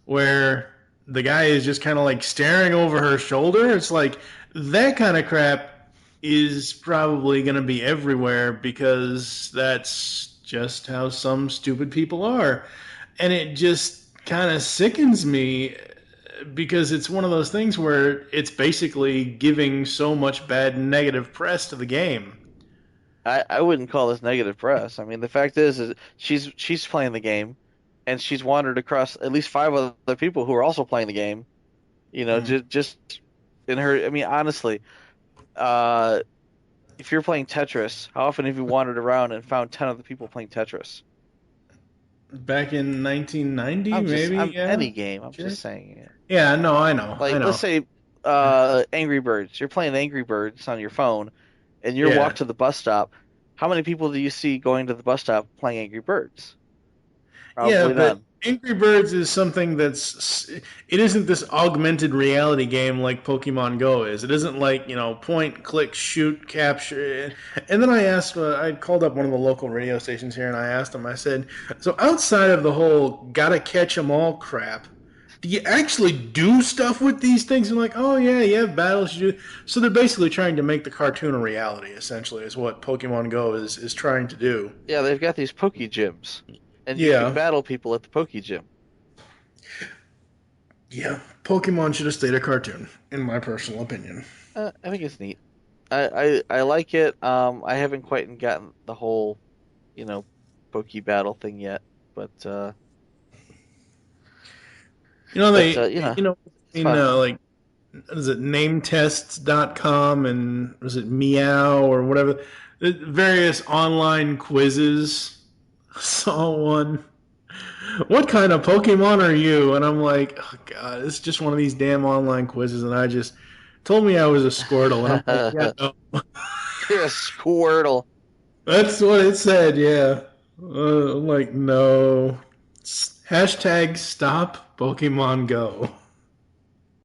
where the guy is just kind of like staring over her shoulder, it's like that kind of crap is probably going to be everywhere because that's just how some stupid people are. And it just kind of sickens me because it's one of those things where it's basically giving so much bad negative press to the game. I wouldn't call this negative press. I mean, the fact is she's playing the game, and she's wandered across at least five other people who are also playing the game. Mm. Just in her. I mean, honestly, uh, if you're playing Tetris, how often have you wandered around and found 10 other people playing Tetris? Back in 1990, maybe, I'm yeah. any game. I'm Sure. just saying it. Yeah, no, I know, I Like, let's know. say, Angry Birds. You're playing Angry Birds on your phone, and you're Yeah, walk to the bus stop. How many people do you see going to the bus stop playing Angry Birds? yeah, Probably but none. Angry Birds is something it isn't this augmented reality game like Pokemon Go is. It isn't like, point, click, shoot, capture. And then I called up one of the local radio stations here and I asked them, I said, so outside of the whole gotta catch 'em all crap, do you actually do stuff with these things? And like, oh yeah, you have battles you do. So they're basically trying to make the cartoon a reality, essentially, is what Pokemon Go is trying to do. Yeah, they've got these Poke Gyms, and you can Yeah. battle people at the Poke Gym. Yeah, Pokemon should have stayed a cartoon, in my personal opinion. I think it's neat. I like it. I haven't quite gotten the whole, you know, Poke Battle thing yet, but You know but they, you know, it's in fun. like, is it nametests.com and was it Meow or whatever, various online quizzes. I saw one. What kind of Pokemon are you? And I'm like, oh god, it's just one of these damn online quizzes, and I just told me I was a Squirtle, and I'm like, yeah, no, You're a Squirtle. that's what it said. Yeah, I'm like, no. Hashtag stop Pokemon Go.